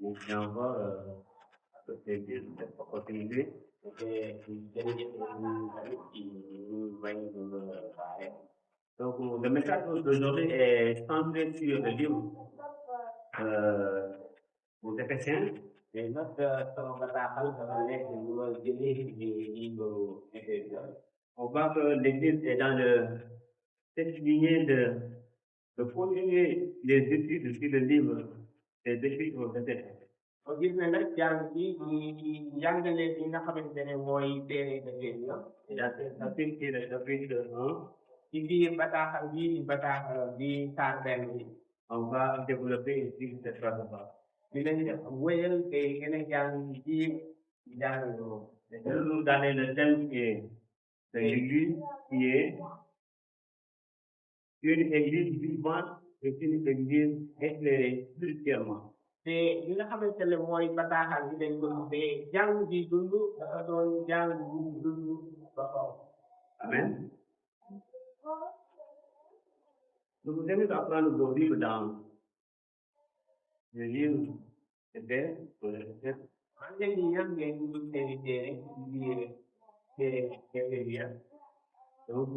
ou bien encore à côté de cette opportunité. Donc, le message d'aujourd'hui est centré sur le livre aux Éphésiens. Et notre on voit que l'Église est dans cette lignée de continuer les études sur le livre des Épîtres aux Éphésiens. gis ne nag jàng ci njàngale bi nga xamante ne mooy téere Éphésiens chapitre 1. ci biir bataaxal bi di bataaxal bi saar benn bi. On va développer ici cette phrase-là. dinañ def wéyal te gën a jàng ci jàng boobu. C'est toujours donner le thème qui est de l'Église qui est une Église vivante et une Église éclairée spirituellement. te li nga xamante ne mooy bataaxal bi dañ ko tuddee jàng bi dund dafa doon jàng bu dund ba kaw. Amen. Donc vous allez apprendre vos livres dans le livre de man leen di ñaan ngeen dugg seeni téere ci biir téere Éphésiens. donc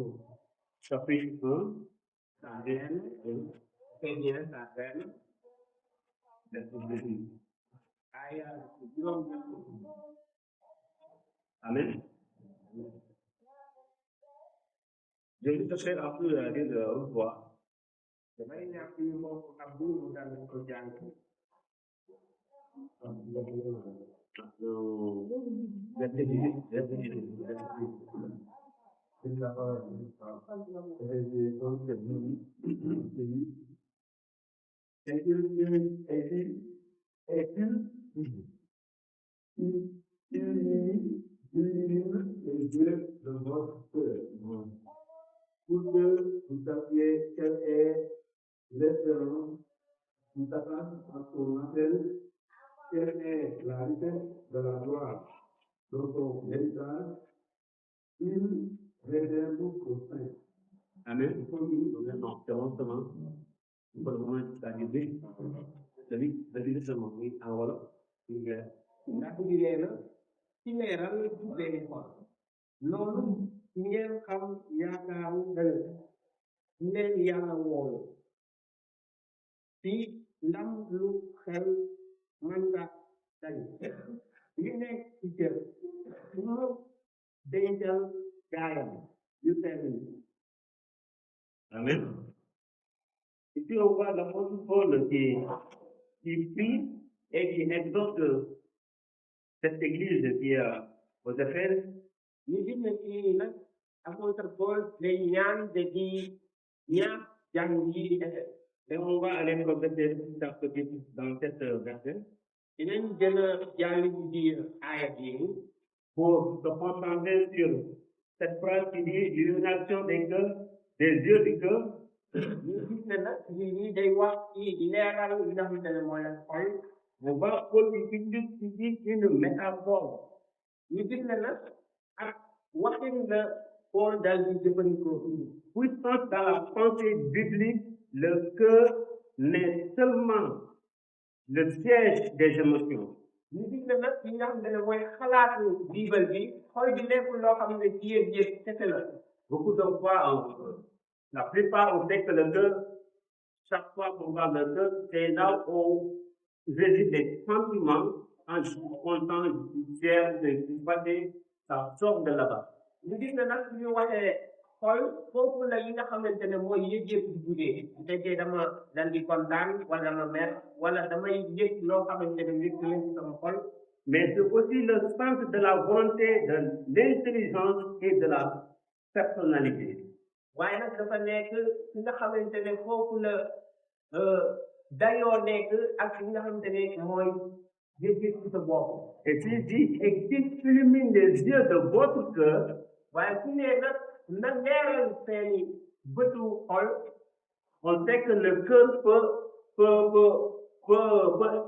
chapitre 1, Éphésiens saar benn verset 2. aya juróom. Amen. Je vais chercher un peu à lire une fois. damay ñàkk ñu bokk ak bu mu dal ko jàng. Verset 18. illumine les yeux de votre cœur, pour que vous sachiez quelle est l'espérance qui s'attache à son appel, quelle est la richesse de la gloire de son héritage, il réserve aux saints. Amen. Non, c'est bon, pour le moment, c'est arrivé. David seulement, oui, en voilà. ndax di leen ci leeral seeni xol loolu ngeen xam yaakaaru ëllëg leen yàlla woolu ci ndam lu xel manta dañ li nekk ci cër mu dencal gaayam yu sell yi. Amen. Ici, on voit l'apôtre Paul qui prie et qui exhorte cette église qui est aux Éphèses. ñu gis ne kii nag apôtre Paul day ñaan de di ñaax jàng yi di Éphèse. Et on va aller compléter dans cette verset dinañ gën a jàng ci biir aaya bi pour se concentrer sur cette phrase qui dit l'illumination des cœurs, des yeux du cœur. ñu gis ne nag lii day wax ci leeral li nga xamante ne mooy xol. On va Paul utilise ici une métaphore. ñu gis ne nag ak waxin la Paul daal di jëfandikoo fii. Puissant dans la pensée biblique, le cœur n'est seulement le siège des émotions. ñu gis ne nag li nga xamante ne mooy xalaatu biibal bi xol bi nekkul loo xam ne ci yëg-yëg kese la. Beaucoup de fois, la plupart on sait que le cœur, chaque fois qu'on parle de cœur, c'est là où résident les sentiments, quand je suis content, je suis fier, je suis fatigué, ça sort de là-bas. ñu gis ne nag suñu waxee xol foofu la yi nga xamante ne mooy yëg-yëg di jugee bu fekkee dama dal di kontaan wala ma mer wala damay yëg loo xamante ne yëg leen sama xol. Mais c'est aussi le centre de la volonté, de l'intelligence et de la personnalité. waaye nag dafa nekk fi nga xamante ne foofu la dayoo nekk ak fi nga xamante ne mooy yëg-yëg ci sa bopp. Et puis dit, et qu'il illumine les yeux de votre cœur, waaye su ne nag na leeral seeni bëtu xol. on sait que le cœur peut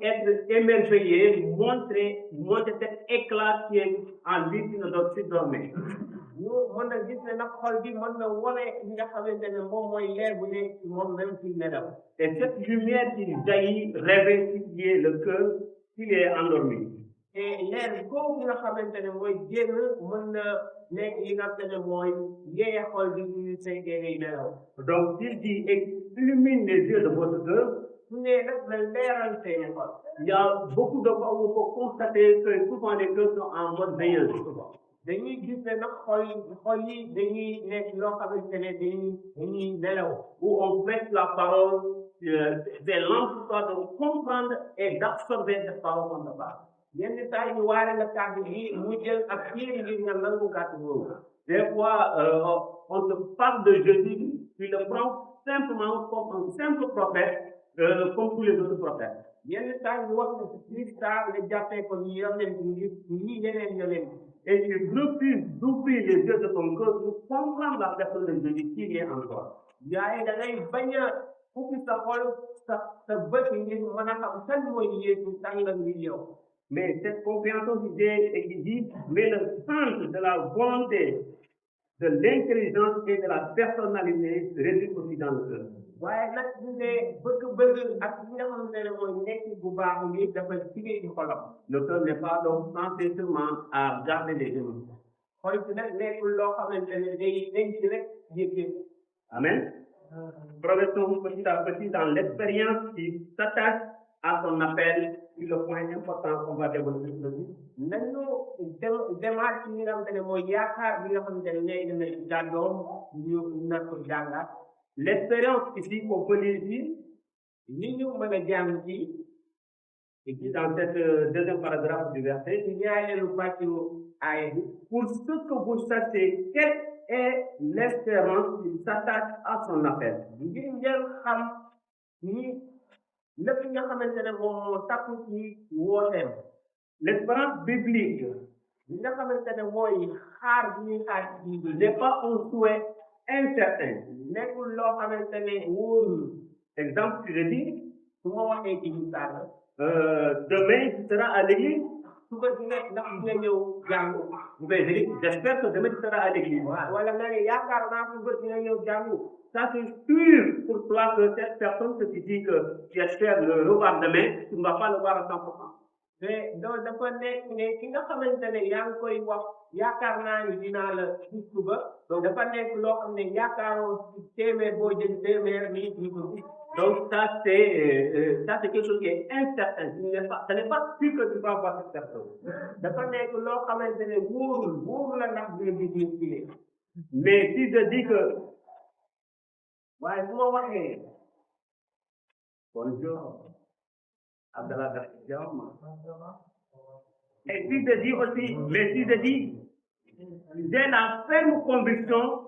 être émerveillé, montrer cet éclat qui est en lui qui ne doit plus dormir. ñu mën na gis ne nag xol bi mën na wane li nga xamante ne moom mooy leer bu nekk ci moom même ci nelaw. Et cette lumière qui jaillit révèle ce qui est le cœur s'il est endormi. et leer googu nga xamante ne mooy génn mën na nekk li nga xamante ne mooy yee xol bi ñu fekkee ngay nelaw. Donc, s'il dit illumine les yeux de votre cœur, su ne nag na leeral seeni xol. il y a beaucoup de fois où on peut constater que souvent les cœurs sont en mode veilleuse. dañuy gis ne nag xol yi dañuy nekk loo xamante ne dañuy nelaw. Où on prête la parole, des langues pour toi de comprendre et d'absorber cette parole qu'on te parle. yenn saa yi ñu waare la kàddu gi mu jël ak xiir ngir nga nangu kàddu boobu. Des fois, on te parle de Jésus, tu le prends simplement comme un simple prophète, comme tous les autres prophètes. yenn saa yi ñu wax ne Christa nga jàppee ko ñu yonent ñi yeneen yonent. Et tu refuses d'ouvrir les yeux de ton cœur pour comprendre la personne de Jésus qui est en toi. yaay da ngay bañ a ubbi sa xol sa bët ngir mën a xam kan mooy Yeesu tàngal ngir yow. Mais cette compréhension qui dit, mais le centre de la volonté, de l'intelligence et de la personnalité réside aussi dans le cœur. waaye nag bu dee bëgg-bëgg ak li nga xamante ne mooy nekk bu baax bi dafa tigee ci xolam. Le cœur n'est pas donc censé seulement à garder les yeux. xol bi nag nekkul loo xamante ne day denc rek yëg-yëg. Amen. Progressons petit à petit dans l'expérience qui s'attache à son appel. C'est le point important qu'on va développer aujourd'hui. nañu demaat ci li nga xamante ne mooy yaakaar bi nga xamante ne léegi dana jàddoom ñu na ko jàngaat. L'expérience ici qu'on peut lire ici, li ñu mën a jàng ci et qui dans cette deuxième paragraphe du verset, ci ñaareelu pàccu aaya bi. pour ce que vous sachiez quelle est l'espérance qui s'attache à son appel. ngir ngeen xam ni lépp nga xamante ne moom moo takku ci wooteem. L'espérance biblique li nga xamante ne mooy xaar bi ñuy xaar ci Bible n'est pas un souhait incertain. nekkul loo xamante ne wóorul. Exemple, tu le dis, su ma waxee ci misaal demain tu seras à l'église. suba dina ndax dina ñëw jàngu. J'espère que demain tu seras à l'église. wala nga ne yaakaar naa suba dina ñëw jàngu. Ça c'est sûr pour toi que cette personne que tu dis que tu espères le revoir demain, tu ne vas pas le voir à 100%. mais loolu dafa nekk ne ki nga xamante ne yaa ngi koy wax yaakaar naa ni dinaa la gis suba. dafa nekk loo xam ne yaakaaroo ci téeméer boo jël téeméer ni ñu ko gis. Donc ça c'est quelque chose qui est incertain. Ce n'est pas sûr que tu vas voir cette personne. dafa nekk loo xamante ne wóorul la ndax dina gis nit ki. Mais si je dis que waaye su ma waxee bonjour, Abdallah Garcia. Et si je dis aussi, mais si je dis, j'ai la ferme conviction,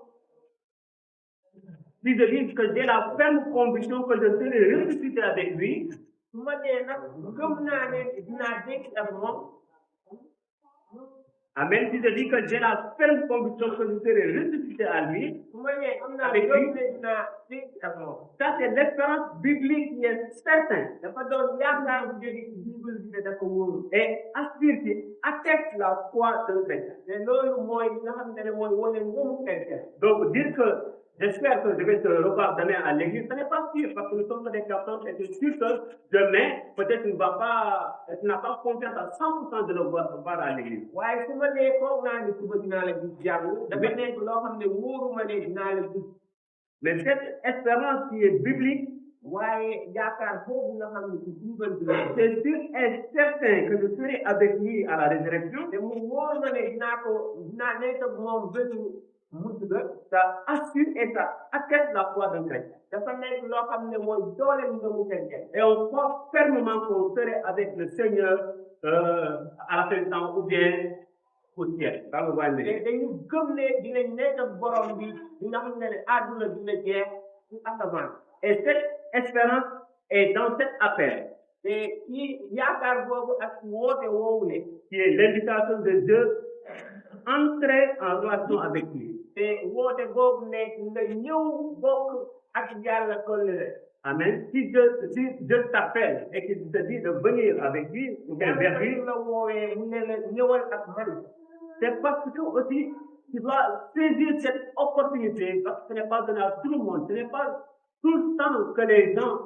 si je dis que j'ai la ferme conviction que je serai ressuscité avec lui, su ma dee nag gëm naa ne dinaa dégg ak moom. amen, si je dis que j'ai la ferme conviction que je serai ressuscité à lui, su ma nee am naa avec gëm lui, ne dinaa dégg ak moom. ça c'est l'espérance biblique qui est certaine dafa doon yaakaar bu jóge ci Bible bi ne dafa wóoru. et assure qui atteste la foi d'un chrétien. te loolu mooy li nga xamante ne mooy wane ngëmu chrétien. Donc dire que j'espère que je vais te revoir demain à l'église, ce n'est pas sûr parce que nous sommes des personnes et c'est sûr que demain, peut-être tu n'as pas confiance à 100% de le voir à l'église. waaye su ma nee foog naa ne suba dinaa la gis jàngu. dafa nekk loo xam ne wóoru ma ne dinaa la gis. Mais cette espérance qui est biblique, waaye yaakaar boobu nga xam ne ci Bible bi la. c'est sûr et certain que je serai avec lui à la résurrection. te mu wóor ma ne dinaa nekk ak moom bésu mujj ga. Ça assure et ça atteste la foi d'un chrétien. dafa nekk loo xam ne mooy doole ngëmu chrétien. Et on croit fermement qu'on serait avec le Seigneur à la fin du temps ou bien au ciel. Dans le royaume de Dieu. te dañu gëm ne dinañ nekk ak borom bi di nga xam ne àdduna dina jeex ci asamaan. Et cette espérance est dans cet appel, te ci yaakaar boobu ak woote woowu ne. qui est l'invitation de Dieu, entrer en relation avec lui. te woote boobu nekk nga ñëw bokk ak Yàlla kóllëre. Amen. Si Dieu t'appelle et qu'il te dit de venir avec lui, ou bien vers lui, la woowee mu ne la ñëwal ak man. c'est parce que aussi tu dois saisir cette opportunité, parce que ce n'est pas donné à tout le monde, ce n'est pas tout le temps que les gens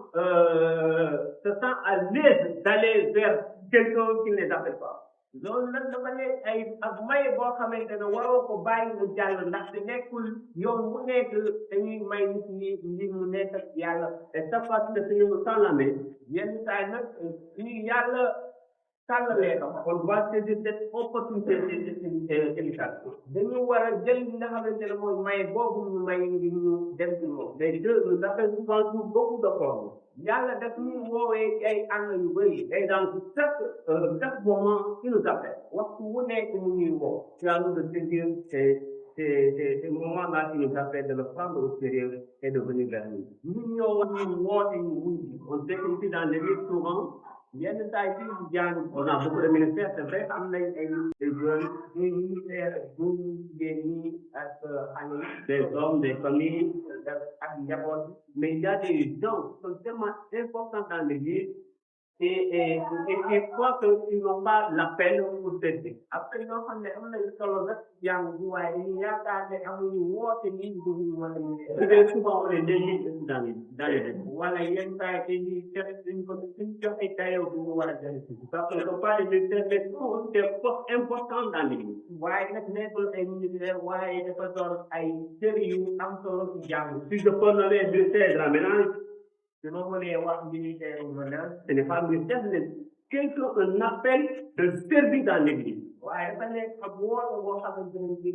se sentent à l'aise d'aller vers quelqu'un qui ne les appelle pas. loolu nag dafa nekk ay ak may boo xamante ne waroo ko bàyyi mu jàll ndaxte nekkul yoon bu nekk dañuy may nit ñi ngir mu nekk ak yàlla Et ça parce que le Seigneur nous tend la main, yenn saa yi nag suñu yàlla tàllalee ko on doit saisir cette opportunité d'invitation. dañu war a jël li nga xamante ne mooy may boobu ñu may ngir ñu dem ci moom Mais Dieu nous appelle souvent sous beaucoup de formes. yàlla daf ñuy woowee ci ay ànd yu bëri Et dans chaque moment, il nous appelle. waxtu wu nekk mu ñuy woo C'est à nous de saisir ces moments-là qui nous appellent de le prendre au sérieux et de venir vers nous. ñun ñoo war ñu woote ñu wuy ji On sait qu'ici dans l'église, souvent, yenn saa yi fii jàng on a beaucoup de ministères, c'est vrai, am nañ ay jeunes, ñuy ministère góor ñi jigéen ñi ak xale yi des hommes, des familles, ak njaboot mais il y a des gens qui sont tellement importants dans l'église et je crois qu'ils n'ont pas l'appel pour servir. après ñoo xam ne am nañ solo nag jàng bi waaye dañuy yaakaar ne amuñu woote lii dugg wala ñu Ou bien souvent on les néglige dans les églises. wala yenn saa yi dañuy tere suñ ko suñ joxe dayoo bu ñu war a joxe si Parce que ce ne sont pas les ministères, mais sont des postes importants dans l'église. waaye nag nekkul ay ministère waaye dafa doon ay cër yu am solo ci jàng Si je peux nommer le ministère de la ménage, su ma mënee wax ministère yu ma naan ce n'est pas le ministère, mais quelqu'un un appel de servir dans l'église. waaye dafa nekk ab woote boo xamante ne bi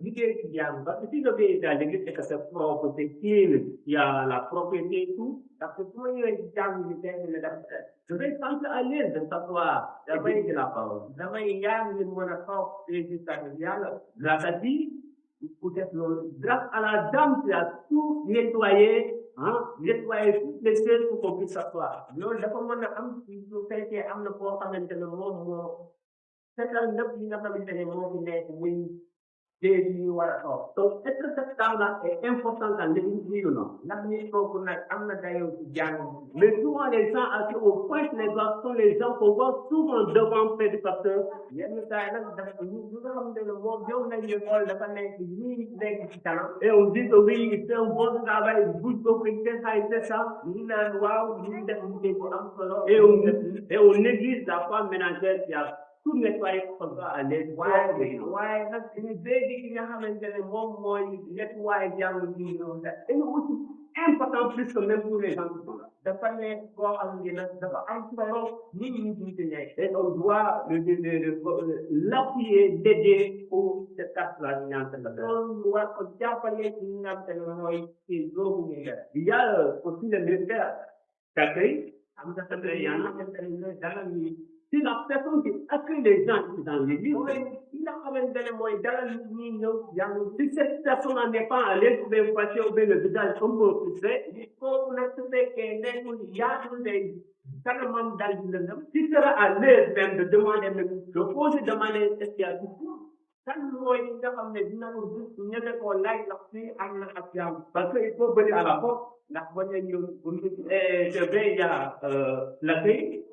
liggéey ci jàng Parce que si je vais dans l'église, c'est que c'est propre, c'est clean, il y a la propriété et tout. parce que su ma ñëwee ci jàng bi fekk ne dafa Je vais sentir à l'aise de s'asseoir et d'écouter la parole. damay yaa ngi mën a toog résultat bi yàlla Grâce à qui? Peut-être grâce à la dame qui a tout nettoyé, nettoyé toutes les choses pour qu'on puisse s'asseoir. loolu dafa mën a am ci su fekkee am na koo xamante ne moom moo seetal lépp li nga xamante ne moo fi nekk muy déeg yi war a toog Donc, est-ce que cette dame-là est importante dans l'église, oui ou non? ndax nit kooku nag am na dayoo ci jàng Mais souvent, les gens assis au point les doigts sont les gens qu'on voit souvent devant près du pasteur. yenn saa yi nag dafa ñu nga xamante ne moom ñëw nañu xool dafa nekk ñii nekk ci kanam Et on dit que oui, il fait un bon travail, il bouge beaucoup, il fait ça. ñu naan waaw ñu def liggéey bu am solo Et on néglige la femme ménagère qui a tout nettoyé comme ça à l'aise. waaye nag ñu béykat yi nga xamante ne moom mooy nettoyé jàng bi ñëw Et aussi important plus que même pour les gens qui sont là. dafa nekk koo xam ne nag dafa am solo nit ñi ñu ci nekk Et on doit l'appuyer, l'aider pour cette tâche-là. loolu ñu war ko jàppale ci ñi nga xamante ne mooy ci loolu ñuy def Il y a aussi le ministère d'accueil. am na tamit yaa xamante ne dara ñuy C'est la personne qui accueille les gens ici dans l'église. mooy ki nga xamante ne mooy dara nit ñi ñëw jàng Si cette personne n'est pas à l'aise, ou bien fâchée, ou bien le visage un peu frustré, kooku nag su fekkee nekkul yaatul day kanamam dal di lëndëm qui sera à l'aise même de demander, même de poser, demander est-ce qu'il y a tout ça? kan mooy ki nga xam ne dina ko gis ñebe koo laaj ndax fii am na ak jàmm Parce qu'il faut venir à la porte. ndax ba nga ñëw Et c'est vrai, il y a l'accueil.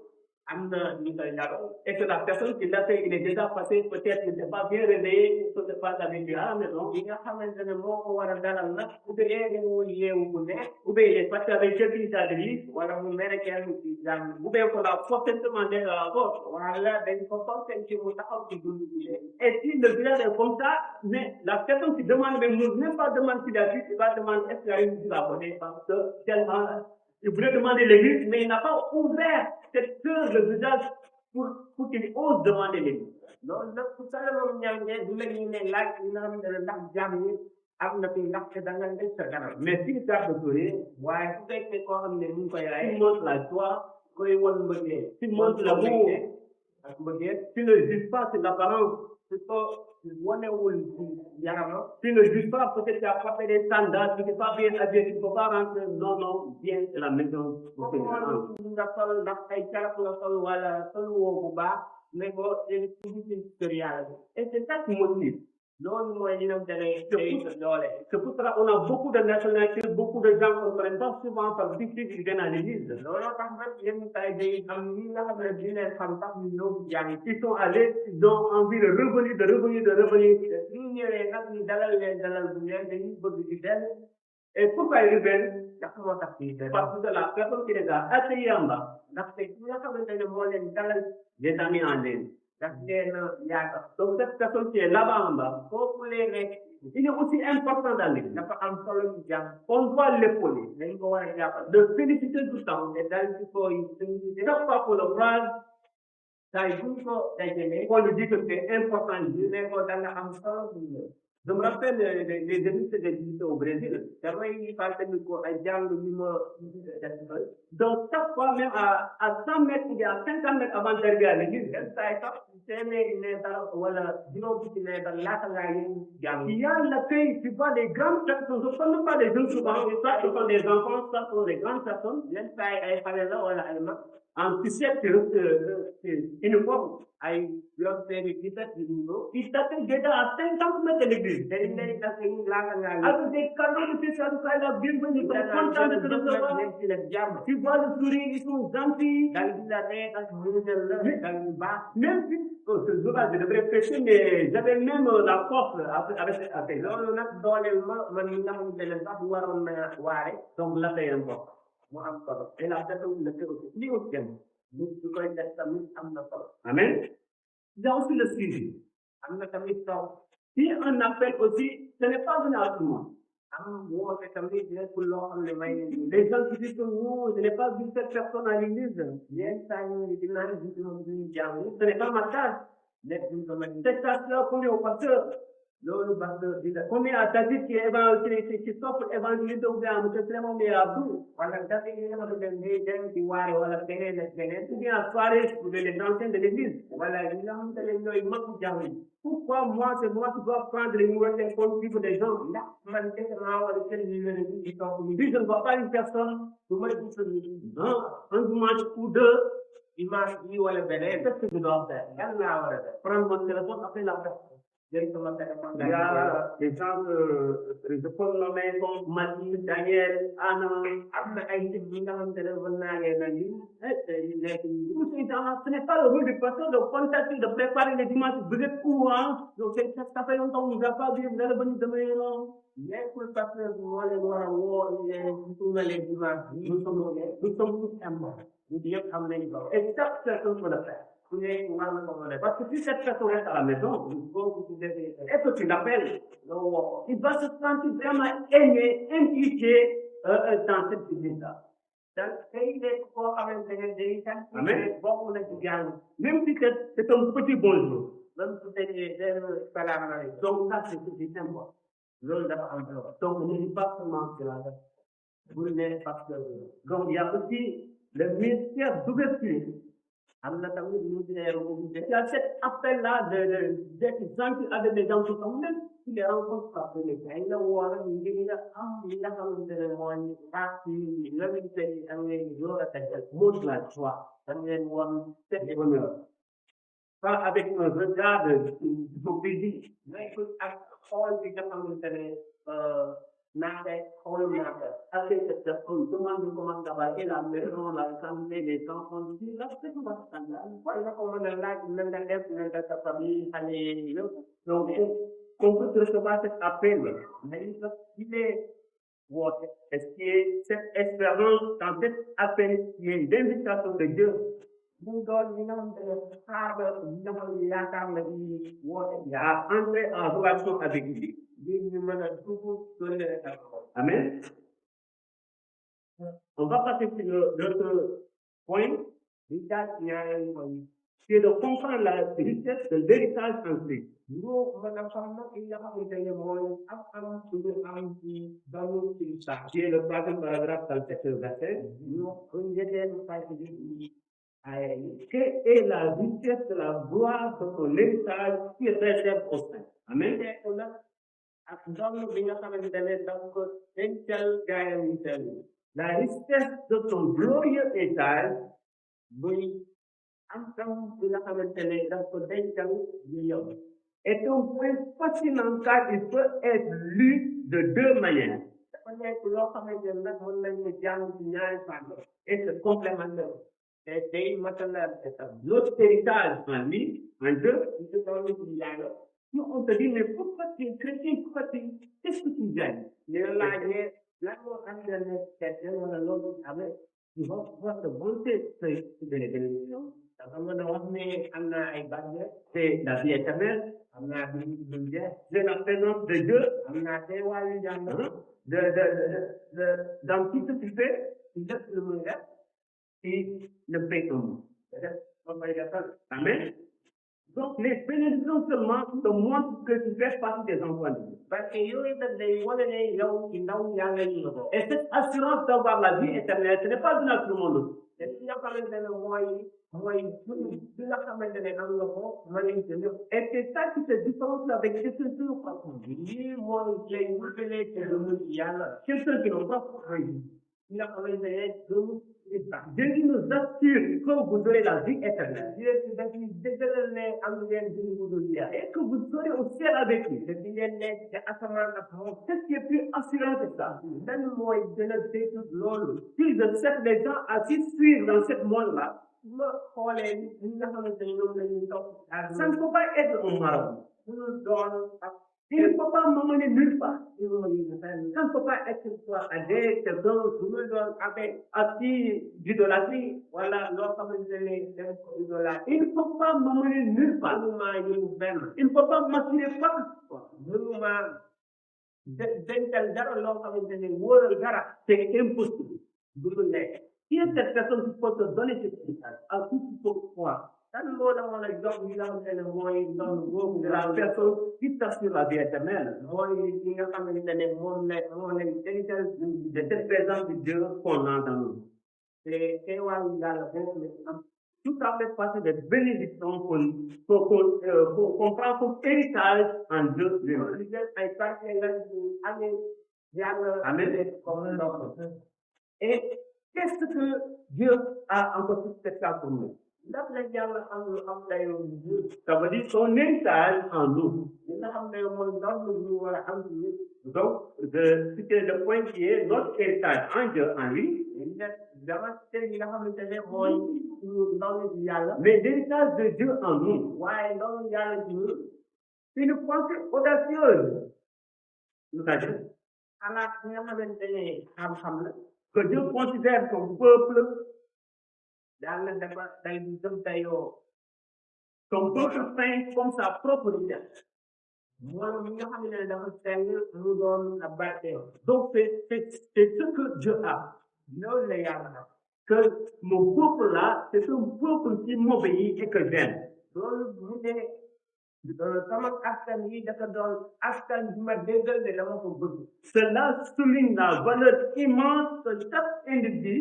am na ñu koy dalal Et que la personne qui l'accueille, il est déjà passé, peut-être il n'est pas bien réveillé, il ne s'est pas habitué à la maison. li nga xamante ne moo ko war a dalal nag bu dee yeewul yeewu bu nekk Ou bien il est passé avec quelqu'un qui est à l'église. wala mu mere kenn ci jàng Ou bien qu'on a forcément demandé à la porte. wala dañ ko forcé ci mu taxaw ci dund bi léegi Et si le village est comme ça, mais la personne qui demande, mais ne même pas demander s'il a pu, il va demander est-ce qu'il y a une qui va abonner parce que tellement, il voulait demander l'église, mais il n'a pas ouvert cette cœur, le visage, pour qu'il ose demander l'église. loolu nag su salamam ñàngee du la ñu ne laaj li nga xamante ne ndax jàng yi am na fi ndaxte da nga def sa kanam Mais s'il garde le sourire, waaye su fekkee koo xam ne mu ngi koy rey s'il montre la joie, koy won mbëggee s'il montre l'amour, ak mbëggee s'il ne juge pas sur l'apparence, su ko wanewul ci yaramam s'il ne juge pas peut-être qu'il a pas fait des standards, qu'il n'est pas bien habillé, qu'il ne faut pas rentrer, non, viens à la maison pour que kooku nga sol ndax ay carab nga sol wala sol woo bu baax ne ko ci kër yàlla bi Et c'est ça qui motive. loolu mooy li nga xamante ne doole C'est pour cela qu'on a beaucoup de nationalités, beaucoup de gens qui ne comprennent pas souvent parce qu'ils viennent à l'église. looloo tax nag yenn saa yi day am ñi nga xam ne di leen xam sax ñu ñëw jàng Ils sont allés, ils ont envie de revenir. ñu ñëwee nag ñu dalal leen dalal bu leen dañuy bëgg di dellu Et pourquoi il rebelle? ndax moo tax ñuy rebelle. Parce que la personne qui les a accueillis en bas, ndaxte ki nga xamante ne moo leen dalal les a mis en ligne. daf leen yaatal. Donc cette personne qui est là-bas en bas, foofu lee nekk il est aussi important dans l'église. dafa am solo ci jàmm. On doit l'épauler, dañ ko war a jàppal. de féliciter tout le temps. te dal ci koy félicité. Chaque fois qu'on le phrase, saa yu buñ ko dajalee. on lui dit que c'est important. ñu ne ko da nga am solo. Je me rappelle les églises que j'ai visitées au Brésil. damay fàttali ko ay jàng yu ma Donc chaque fois, même à 100 mètres, il y a 50 mètres avant d'arriver à l'église, yenn saa yi sax téeméeri meetar wala juróom fukki meetar laata ngaa yëngu jàng. il y a l'accueil, tu vois les grandes personnes, je ne parle pas des jeunes souvent, ça ce sont des enfants, ça ce sont des grandes personnes, yenn saa yi ay xale la wala ay mag en t-shirt uniforme. ay yor seeni t-shirt yu ñuul. Ils t'attendent déjà à 50 mètres de l'église. dañ lay takk ñu laata ngaa yëngu. Avec des cadeaux de ça, la bienvenue, ils sont contents de te recevoir. ci la jàmm. Tu vois le sourire, ils sont gentils. dal di la reetal muñal la dal di baax. Même si, ce jour-là, je devrais prêcher, mais j'avais même la force avec loolu nag dooleel man mi nga xamante ne sax waroon na waare. donc la paix importe. mu am solo. et la personne la aussi lii aussi dem. nit su koy def tamit am na solo. Amen. Il y a aussi le suivi. am na tamit solo. Si on appelle aussi, ce n'est pas donné à tout le monde. am woote tamit nekkul loo xam ne may Les gens qui disent que non, je n'ai pas vu cette personne à l'église. yenn saa yi dinaa gis moom duñu jàng. Ce n'est pas ma tâche. nekk duñ ko mën. Cette tâche-là, combien au pasteur? loolu baax na di la. Combien à David qui s'offre évangéliste ou bien à M. Clément mais à vous? wala dafa yi nga xamante ne day dem ci waare wala beneen ak beneen. Ou bien à soirée pour les anciens de l'église. wala ñi nga xamante ne ñooy mag jàng yi. Pourquoi moi, c'est moi qui dois prendre les nouvelles téléphone vivre des gens? ndax man kese maa war a jël li leen di toog ñu. Si je ne vois pas une personne, du ma gis un dimanche ou deux, image yi wala beneen. qu'est-ce que je dois faire? yan laa war a def. Prendre mon téléphone, appeler la personne. jël sama téléphone. Il y a des gens que je peux nommer comme Mati, Daniel, Anna. am na ay nit ñi nga xamante ne mën naa leen a lii. Tous ces gens-là, ce n'est pas le rôle du pasteur de contacter, de préparer les dimanches. Vous êtes courant, donc ça fait longtemps que vous n'avez pas vu, vous allez venir demain, non? nekkul pasteur bi moo leen war a woo leen tuuma leen dimanche bi. Nous sommes tous importants. nit yëpp xam nañu ko. Et chaque personne peut le faire. ku nekk war na ko mën a def. Parce que si cette personne reste à la maison, boobu ci defee. est-ce que tu l'appelles? loo woo. Il va se sentir vraiment aimé, impliqué dans cette église-là. donc tey nekk koo xamante ne day sant. Amen. bokk na ci jàng. Même si c'est un petit bonjour. même su fekkee benn salaamaaleykum. Donc ça, c'est important. loolu dafa am solo. Donc ne dis pas seulement cela. bu ne parce que Donc il y a aussi le ministère d'ouverture. am na tamit ministère bu Il y a cet appel-là d'être gentil avec les gens tout le même si les rencontres pas les dañ la woo rek ngir nga am li nga xamante ne mooy partie la muy tey am ngeen joor a tegal. montre la joie, dañ leen woon c'est bonheur. Pas avec un regard d'hypocrisie. nekkul ak xool bi nga xamante ne naate xool naate. Avec cette personne, demande comment ça va, et la maison, la santé, les enfants, là, c'est pas scandale. war nga ko mën a laaj na nga def na nga sa famille xale yi yëpp. Donc, on peut recevoir cet appel, dañu ko gisee woote. est-ce que cette espérance dans cet appel qui est l'invitation de Dieu, bu doon li nga xamante ne xaar ba dama yaakaar na ci woote bi. à entrer en relation avec lui. ngir ñu mën a dugg doole ak ko. Amen. On va passer sur l'autre point, di daal ñaareel mooy qui est de comprendre la richesse de l'héritage en Christ. ñu mën a xam nag li nga xamante ne mooy am suñu am ci danu ci sax. Qui est le troisième paragraphe dans cette verset. ñu ko njëkkee fàcc bi ay Quelle est la richesse de la gloire de son héritage qui est réservé au sein? Amen. nekk nag ak doon bi nga xamante ne daf ko dencal gaayam yi sell. La richesse de son glorieux héritage muy am tam bi nga xamante ne daf ko dencal ñu yow. est un point fascinant car il peut être lu de deux manières dafa nekk loo xamante ne nag mën nañu jàng ci ñaari fànn. et se complémentaire. te day matalal itam. L'autre héritage en lui, en deux, ñu ci doon ci yàlla. nous on te dit, mais pourquoi tu es chrétien, pourquoi tu qu'est-ce que tu gagnes? ñu laajee lan moo am nga ne seet wala loolu amee votre bonté c'est de la bénédiction dafa mën a wax ne am naa ay barke c'est la vie éternelle, am naa bi du jeex c'est la présence de Dieu am naa teewaayu jàmm hein, dans tout ce que tu fais, ci lépp lu muy def il le fait en nous. def ba koy defal Amen. Donc les bénédictions seulement te montrent que tu fais partie des enfants de Dieu. parce que yooyu nag day wane ne yow ci ndaw yàlla yi nga bokk Et cette assurance d'avoir la vie éternelle, ce n'est pas donné à tout le monde. te li nga xamante ne mooy bi nga xamante ne am nga ko mën nañ ko ñëpp Et c'est ça qui te différencie avec quelqu'un qui n'a pas compris. lii mooy lay wutalee ci gëmul yàlla Quelqu'un qui n'a pas compris. li nga xamante ne gëmul Isa Jésus nous assure que vous aurez la vie éternelle Jésus daf ñu dëggalal ne am ngeen dund bu dul jeex et que vous serez au ciel avec lui. te di ngeen nekk ci asamaan ak moom Qu'est-ce qui est plus assurant que ça? lan mooy gën a dégg loolu S'ils acceptent les gens à s'y suivre dans ce monde-là, ma xoolee ñi nga xamante ne ñoom la ñuy topp ça ne peut pas être un marabout. mënul doon ak Il ne peut pas m'emmener nulle part. yooyu Ça ne peut pas être soit adepte, quelqu'un mënul doon avec acquis d'idolâtrie. wala loo xamante ne dem ko idolaat Il ne peut pas m'emmener nulle part. mënuma ñëw benn Il ne peut pas m'assurer quoi que ce soit. mënuma dencal dara loo xamante ne wóoral dara C'est impossible. du lu nekk Qui est cette personne qui peut te donner ce message à qui tu peux croire? tan moo la mën a jox li nga xamante ne mooy noonu boobu C'est la personne qui t'assure la vie éternelle. mooy li nga xamante ne moom la moo leen dencal De cette présence de Dieu qu'on a dans nous. te teewaayu yàlla boobu la am Tout ça fait partie des bénédictions qu'on prend comme héritage en Dieu lui-même. li ngeen ay partie la ñu amee yàlla Amen. comme ndox Et qu'est-ce que Dieu a encore plus spécial pour nous? ndax la yàlla am lu am dayoo ñu Ça veut dire son héritage en nous. li nga xam ne mooy ndox lu ñu war a am ci ñun Donc, c'était le point qui est notre héritage en Dieu, en lui, dama te li nga xamante ne mooy suñu ndox ci yàlla mais l'héritage de Dieu en nous. waaye ndox yàlla ci ñun Une pensée audacieuse. C'est-à-dire xalaat bi nga xamante ne xam-xam la que Dieu considère son peuple, yàlla dafa day jëm dayoo son peuple saint comme sa propre richesse. moom mi nga xam ne dafa sell mu doon ab barkeel Donc, c'est ce que Dieu a. loolu la yàlla def Que mon peuple-là, c'est un peuple qui m'obéit et que j'aime. loolu bu dee sama askan yi dafa doon askan bi ma déggal ne dama ko bëgg Cela souligne la valeur immense que chaque individu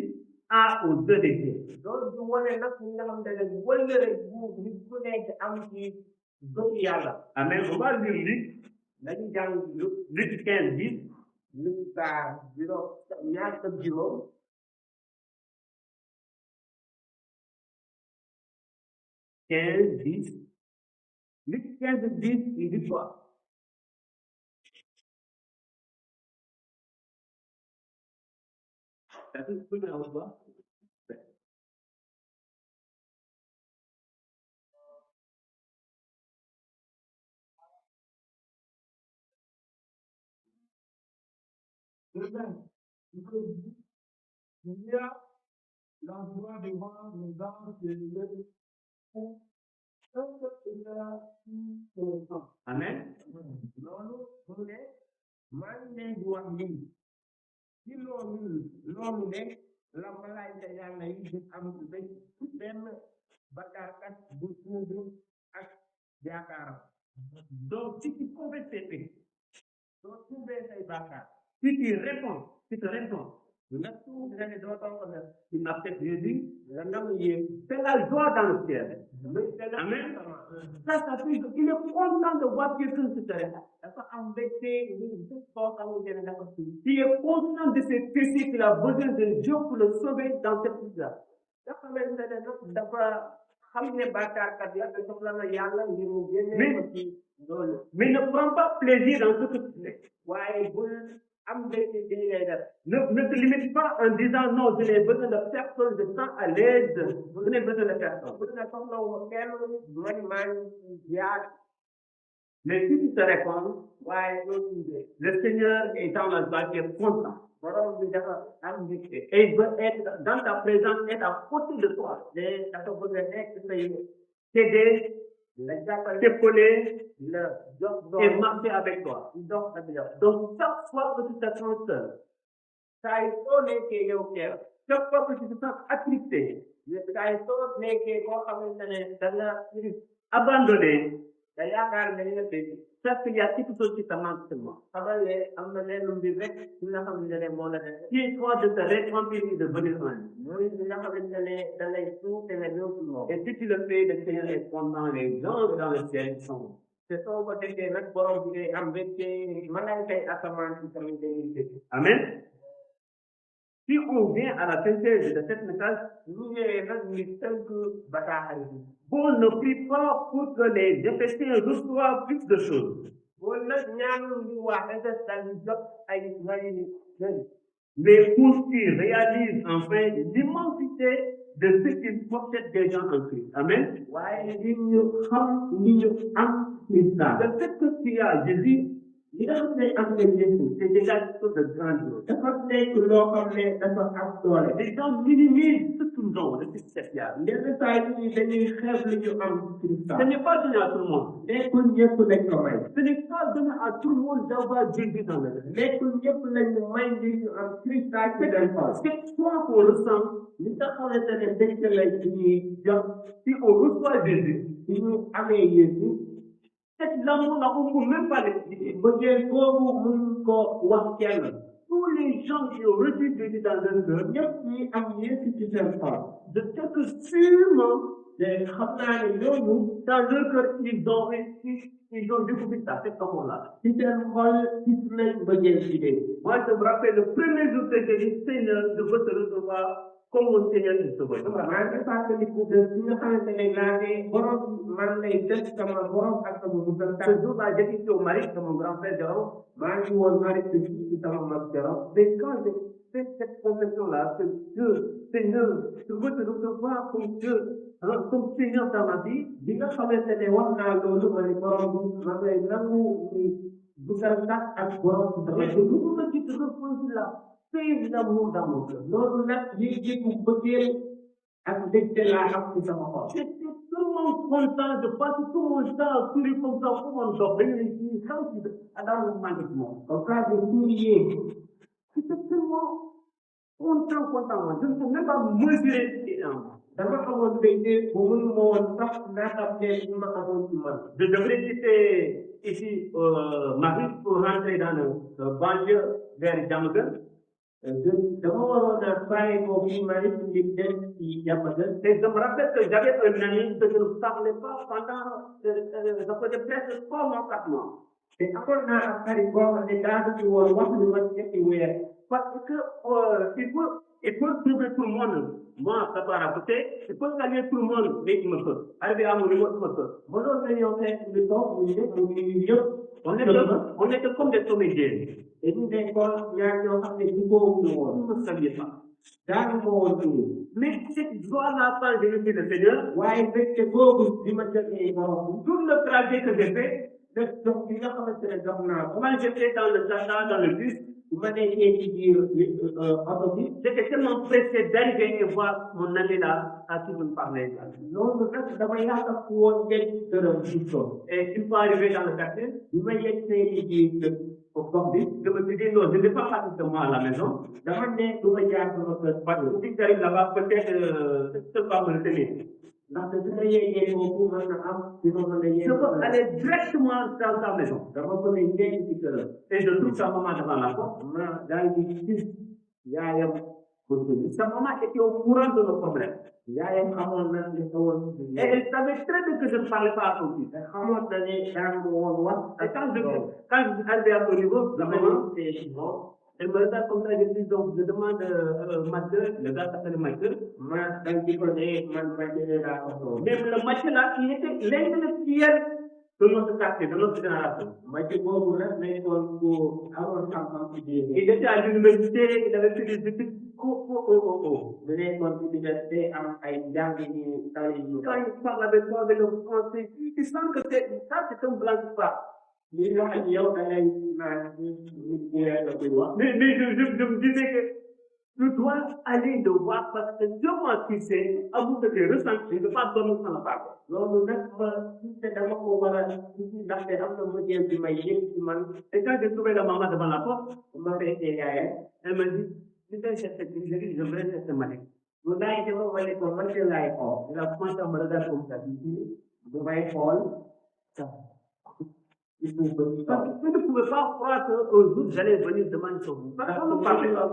a aux yeux de Dieu. loolu du wane nag ñi nga xamante ne wëllëre bu nit ku nekk am ci bëgg yàlla Amen. On va lire Luc, dañu jàng lu Luc 15, 10. lu saa juróom ñaar ak juróom 15, 10. Luc 15, 10, il dit quoi? Ça fait beaucoup de quoi? Il y a l'endroit devant les anges et les Amen. loolu mu ne maa ngi leen di wax lii ci loolu ne la malaayka yàlla yi di am benn bakkaarkat bu tuubu ak yaakaaram Donc, si tu confesses tes péchés, soo tuubee say bakkaar si tu te réponds, nga tuub nga ne doo toog def tu m'acceptes Jésus, nga nangu yéeg c'est la joie dans le ciel. Amen. Ça fait qu'il est content de voir quelqu'un se faire. dafa am mbégte ñu koo xamante ne dafa tuub Il est conscient de ses péchés qu'il a besoin de Dieu pour le sauver dans cette vie-là. nga xamante ne nag dafa xam ne bàkkaarkat la te soxla na yàlla ngir mu génne ko ci loolu Mais ne prends pas plaisir dans ce que tu fais. waaye bul am mbégte ci li ngay def Ne te limite pas en disant non, je n'ai besoin de personne, je sens à l'aise, je n'ai besoin de personne. bul na soxlawuma kenn man maa ngi yaar Mais si tu te réponds, waaye loolu de le Seigneur est dans la joie, qui est content. borom bi dafa am mbégte et il veut être dans ta présence, être à côté de toi, te dafa bëgg a nekk say t'aider, la jàppale t'épauler la jox et doole marcher avec toi. dox ak yow Donc, chaque fois que tu te sens seul, saa yi soo nekkee yow keew chaque fois que tu te sens attristé, saa yi soo nekkee koo xamante ne da nga abandonné, da yaakaar ne nga dégg parce qu'il y a quelque chose qui te manque seulement. xamal ne am na lenn mbir rek li nga xamante ne moo la def Qui est toi de te remplir de venir en lui. muy li nga xamante ne da lay suuf te nga ñëw ci moom Et si tu le fais, le Seigneur est content, les gens dans le ciel sont. te soo ko defee nag borom bi day am mbégte malaykay asamaan si tamit dañuy dégg Amen. Si on vient à la synthèse de cette message, ñu ñëwee nag ñu tënk bataaxal bi Paul ne prie pas pour que les Éphésiens reçoivent plus de choses, boo nag ñaanul di waa Éphèse dañu jot ay may jël mais pour qu'ils réalisent enfin l'immensité de ce qu'ils possèdent déjà en Christ. Amen. waaye li ñu xam li ñu am ci saa Le fait que tu as Jésus, li nga xam ne am nga Jésus c'est déjà quelque chose de grandiose. dafa nekk loo xam ne dafa am doole Les gens minimisent ce qu'ils ont de spécial. yenn saa yi dañuy xeeb li ñu am ci Ce n'est pas donné à tout le monde. nekkul ñëpp lañ ko may Ce n'est pas donné à tout le monde d'avoir Jésus dans le cœur. nekkul ñëpp lañ may li ñu am Christ ci leen xol C'est toi qu'on ressent. li nga xamante ne dëkk lañ ci ñuy jox Si on reçoit Jésus, ci ñu amee Jésus cet amour-là, on ne peut même pas l'expliquer. bëggeel boobu mun ko wax kenn Tous les gens qui ont reçu Jésus dans leur cœur, ñëpp ñi am Yeesu ci seen xol de quelque sûrement, te xam naa ne ñooñu dans leur cœur, ils ont découvert ça, cet amour-là. ci seen xol gis nañ bëggeel ci dee Moi, je me rappelle le premier jour que j'ai dit, Seigneur, je veux te recevoir comme mon Seigneur et Sauveur. maa ngi fàttaliku de bi nga xamante ne laa ne borom man lay def sama borom ak sama musal Ce jour-là, j'ai dit au mari de mon grand-père Jérôme, maa ngi woon mari ci sama mag Jérôme mais quand j'ai fait cette confession-là, que Dieu, Seigneur, je veux te recevoir comme Dieu, hein, comme Seigneur dans ma vie, bi nga xamante ne wax naa loolu ma ne borom bi ma lay nangu ni dugal sax ak borom ci sama mais dund vous me dites, repose là, c'est l'amour dans mon cœur. loolu nag yëg-yëgu bëggeel ak mbégte laa am ci sama xol J'étais tellement content de passer tout mon temps à courir comme ça pour mon job. Dans le magnétisme. au cas de souiller J'étais tellement content. Je ne peux même pas mesurer ce qui est en moi. dama xamoon mbégte bu mun ma woon sax naa xam ne li ma xamoon ci man Je devrais quitter ici Marie pour rentrer dans le banlieue vers Djamagan. dama waroon a bàyyi ko fii Mali ngir dem ci Diamaguène Et je me rappelle que j'avais un ami que je ne parlais pas pendant, ça faisait presque 3 mois, 4 mois. te amoon naa ak xarit boo xam ne daanaka woon wax lu ma ñetti weer Parce que il faut trouver tout le monde. Moi, ça part à côté, il faut gagner tout le monde, mais il me peut. Arriver à mon niveau, il me peut. mënoon nañoo nekk lu toog ñu ñëpp ñu yëpp On était comme des comédiens. te ñu nekkoon ñaar ñoo xam ne jubóowuñu woon On ne me saviez pas. daanu ma woon tuuti Mais cette joie-là, quand j'ai vu le Seigneur, waaye mbégte boobu bi ma jógee borom tout le trajet que j'ai fait, def jox bi nga xamante ne jox naa ko comment j'étais dans le Tata, dans le bus, bu ma nekkee ci biir oto bi j'étais tellement pressé d'arriver et voir mon ami là à qui je me parlais. loolu nag dama yaakaar fu woon ngeen dërëm gis ko Et une fois arrivé dans le quartier, bi ma yegsee ci biir gox bi je me suis dit non, je ne vais pas partir de moi à la maison. dama ne du ma jaar sama kër Parce que si j'arrive là-bas, peut-être ce va me retenir. ndaxte su ma yeggee foofu mën na am si ma mën a Je yegg peux aller directement dans sa maison. dama ko ne njëkk ci këram Et je trouve sa maman devant la porte. ma daal di gis yaayam continue Sa maman était au courant de nos problèmes. yaayam xamoon na li xawoon Et elle savait très bien que je ne parlais pas à son fils. te xamoon na ne daan ma woon wax Et quand je suis arrivé à son niveau, la maman, c'est si moom elle me regarde comme ça, je demande ma soeur, le gars s'appelle ma soeur. ma daal di ko ne man ma jëlee laa ko toog Même le match là, qui était l'intellectuel de notre quartier, de notre génération. ma ci boobu nag nekkoon ku amoon xam-xam ci biir Il était à l'université, il avait fait des études. mu nekkoon ci diggante am ay jàng yi taw yi Quand il parle avec toi avec le français, tu sens que ça c'est un blanc pas. li nga xam yow da ngay naan la koy wax. Mais je me disais que tu dois aller le voir parce que comment tu sais, à vous de te ressentir, je ne veux pas dormir sans la parole. loolu nag te dama ko war a ndaxte am na modèle bi may yëg ci man. Et quand j'ai trouvé la maman devant la porte, ma fekkee yaayam. elle m'a dit, tu sais, j'ai dit, je vais rester malade. mu laaj te ma ne ko man de laay xool. Il a commencé à me regarder comme ça. bu may xool. il faut que Parce que tu ne pouvais pas croire qu'un jour j'allais venir demander son bout. Parce qu'on ne parlait pas.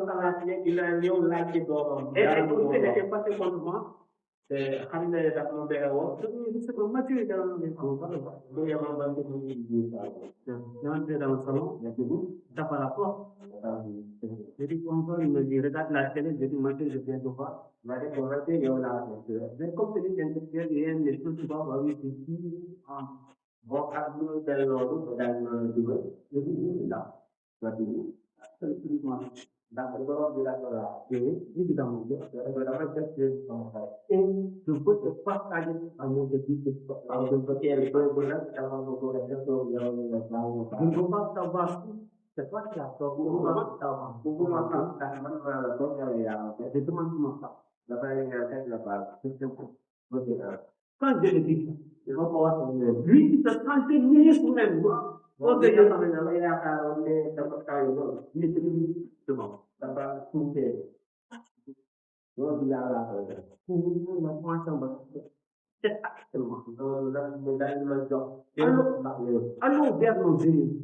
dina ñëw laaj ci doomam. Et elle était passée contre moi. te xam ne daf ma bëgg a wax. C'est comme Mathieu dans le salon. bu yemoon ba mu ngi J'entre dans le salon, il y a debout, tape à la porte. Je dis encore, il me dit, regarde la télé, je dis, Mathieu, je viens te voir. ma ne ko man de yow laa ko. Mais comme c'est une intellectuelle, il y a des choses qui vont avoir ici. boo xam lu mu mel noonu daal ma dugal. Je dis, je suis là. ma dugg. Absolument. ndax borom bi la ko laaj. Évidemment. dama def ci sama xel. Et je peux te partager à mon petit. waaw bu fekkee boobu nag dama ko def yow nga Je ne peux pas savoir tout. C'est toi qui as sorti. Je ne peux pas savoir. bugguma xam ndax man maa la ko yow yaa ko. Je demande comment ça. dafay ñaan teg la baal. Quand je le dis, je vais pouvoir savoir. Lui, il se sentait ministre même. boo ko yoo xam ne dama yaakaaroon ne dafa taw lool. Il était ministre. C'est bon. dafa tuutee. loolu yàlla ko def. Pour ma formation, c'est actuellement. loolu nag mu daal di ma jox. Allons vers nos ennemis.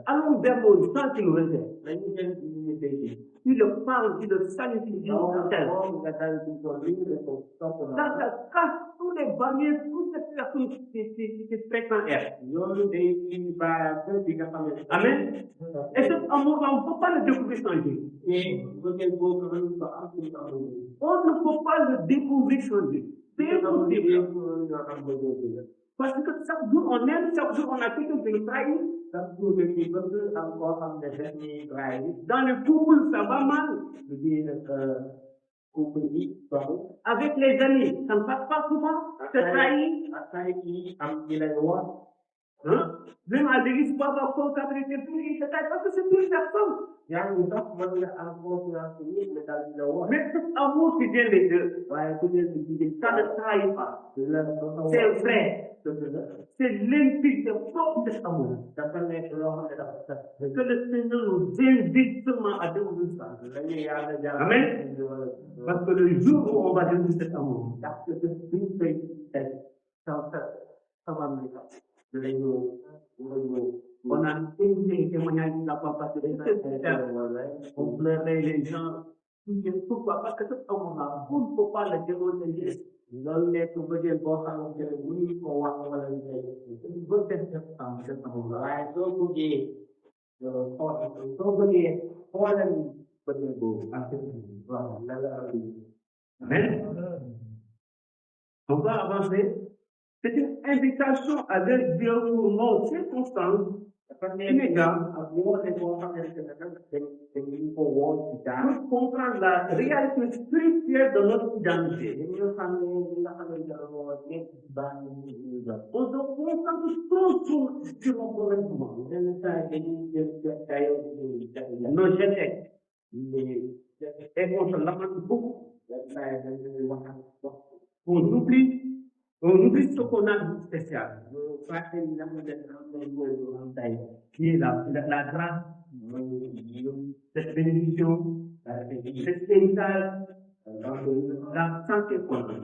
Allons vers nos gens qui nous rejettent. dañu jël unité yi. Il le parle, il le salue, il dit au tel. nga daal di ko lii de ko topp na. Dans ta casse tous les barrières, toutes les personnes qui fréquentent elle. loolu day indi baaraam bi nga xam ne. Amen. Et cet amour-là, on ne peut pas le découvrir sans Dieu. et bëggee boobu dañu ko am ci amour. On ne peut pas le découvrir sans Dieu. C'est impossible. Parce que chaque jour on aime, chaque jour on a quelqu'un qui nous trahit. chaque jour dañuy bëgg am koo xam ne daf ñuy trahir. Dans le couple, ça va mal. lu biir couple yi doxul. Avec les amis, ça ne passe pas souvent. C'est trahi. ak xarit yi am ci lañ wax. Hein? Même à l'église, tu peux avoir comptabilité publique, c'est parce que c'est une personne. yaa ngi sax mën nga am confiance yi mais daal di la wax. Mais cet amour qui vient des deux, waaye ku nekk ci biir ça ne trahit pas. c'est C'est vrai. C'est limpide, c'est propre cet amour. dafa nekk loo xam ne dafa sax. Que le Seigneur nous invite seulement à découvrir ça. lañu yàlla jàll. Amen. Parce que le jour où on va découvrir cet amour, ndax suñu koy tey ça va nous faire. lañu On a une témoignage qui n'a pas passé. On pleurait les gens. Pourquoi? Parce que cet amour-là, vous ne pouvez pas le démontrer. loolu nekk bëggee boo xamante ne bu ñu ko wax wala ñu Vous êtes cet amour-là. waaye soo bëggee soo bëggee xoolal bëggee boobu waaw na la Amen. On va avancer. C'est une invitation à leur dire pour nos circonstances immédiates ak bu waxee boo xamante ne nag dañu ko woo ci daal pour comprendre la réalité spirituelle de notre identité. dañu xam ne li nga xamante ne moo nekk ci baax On se concentre trop sur nos problèmes. yenn saa yi dañuy jël dayoo Nos échecs. Et on se lamente beaucoup. yenn saa yi dañuy wax On oublie ce qu'on a de spécial, fàtte li nga xamante ne am nañ mooy lu am tey qui est la grâce, cette bénédiction, cet héritage, la santé qu'on a.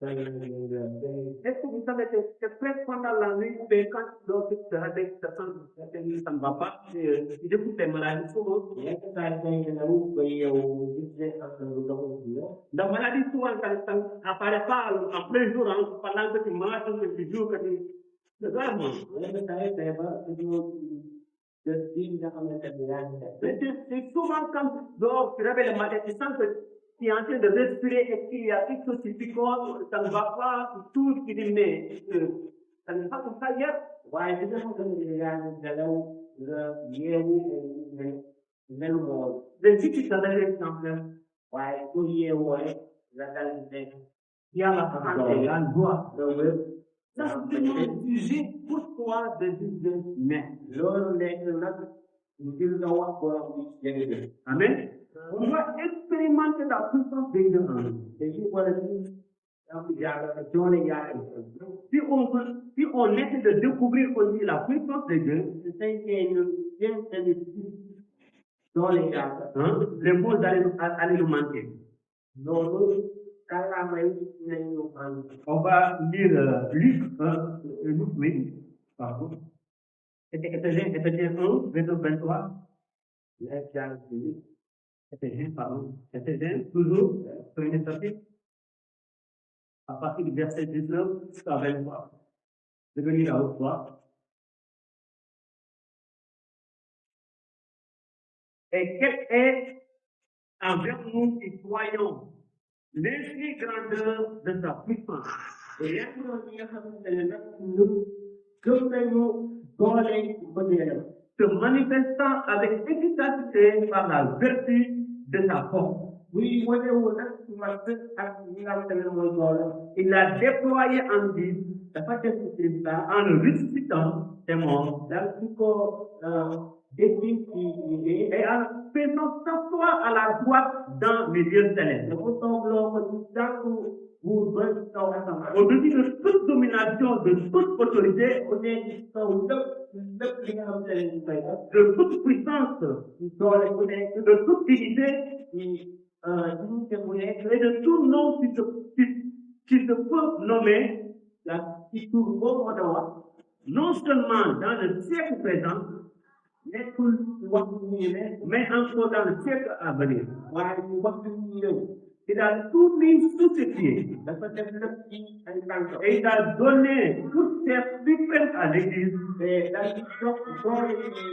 Est-ce que vous savez que c'est presque pendant la nuit, mais quand l'autre se réveille, ça ne va pas, il écoute les maladies souvent. La maladie souvent, ça n'apparaît pas en plein jour, pendant que tu marches, que tu joues, que tu... C'est grave. C'est souvent quand dehors, tu réveilles le matin, tu sens que tu es en train de respirer et qu'il y a quelque chose qui picote, ça ne va pas, tout ce qui dit, mais ça n'est pas comme ça hier. Mais si tu te réveilles, qui a la santé, la joie. the will. Ça, c'est une sujet pour toi de juger mais. Loolu nekk nag ngir nga wax borom bi jërëjëf. Amen. On doit expérimenter la puissance de Dieu en nous. Dañu war a ci am yàlla doole yàlla. Si on essaie de découvrir aussi la puissance de Dieu, su fekkee ñu jéem tamit doole yàlla. les mots allaient nous manquer. Loolu kàllaama yi nañu am. On va lire Luc 8, pardon. Éphésiens 1, verset 23. Éphésiens, pardon. Éphésiens, toujours, premier chapitre, à partir du verset 19 à 23. Je vais lire à haute voix. Et quelle est envers nous qui croyons l'infinie grandeur de sa puissance? Et yan mooy ñi nga xamante ne nag ñun gëm nañu doole bëggeelam. Se manifestant avec efficacité par la vertu de sa force. Buy wanewu nag ci mat ak ñi nga xamante ne mooy doole. Il l'a déployé en Christ dafa def ci Christ en le ressuscitant des morts daal di ko défi ci liggéey. et en faisant s'asseoir à la droite dans les lieux célestes. dafa toogloo ko ci tànku buur ba ci kaw asamaan. Au-dessus de toute domination, de toute autorité, ku nekk ci kaw lépp li nga xamante ne ñu koy def. de toute puissance, doole ku nekk de toute dignité ci dignité bu nekk. et de tout nom qui se peut nommer, ci tur boo mën a wax. non seulement dans le siècle présent, nekkul wax ñu ne mais encore dans le siècle à venir. waaye ñu wax ñu ñëw. Il a tout mis sous ses pieds dafa def lépp ci ay tànkam. et il a donné toute ses suprêmes à l'Église, te daal di jox doole ci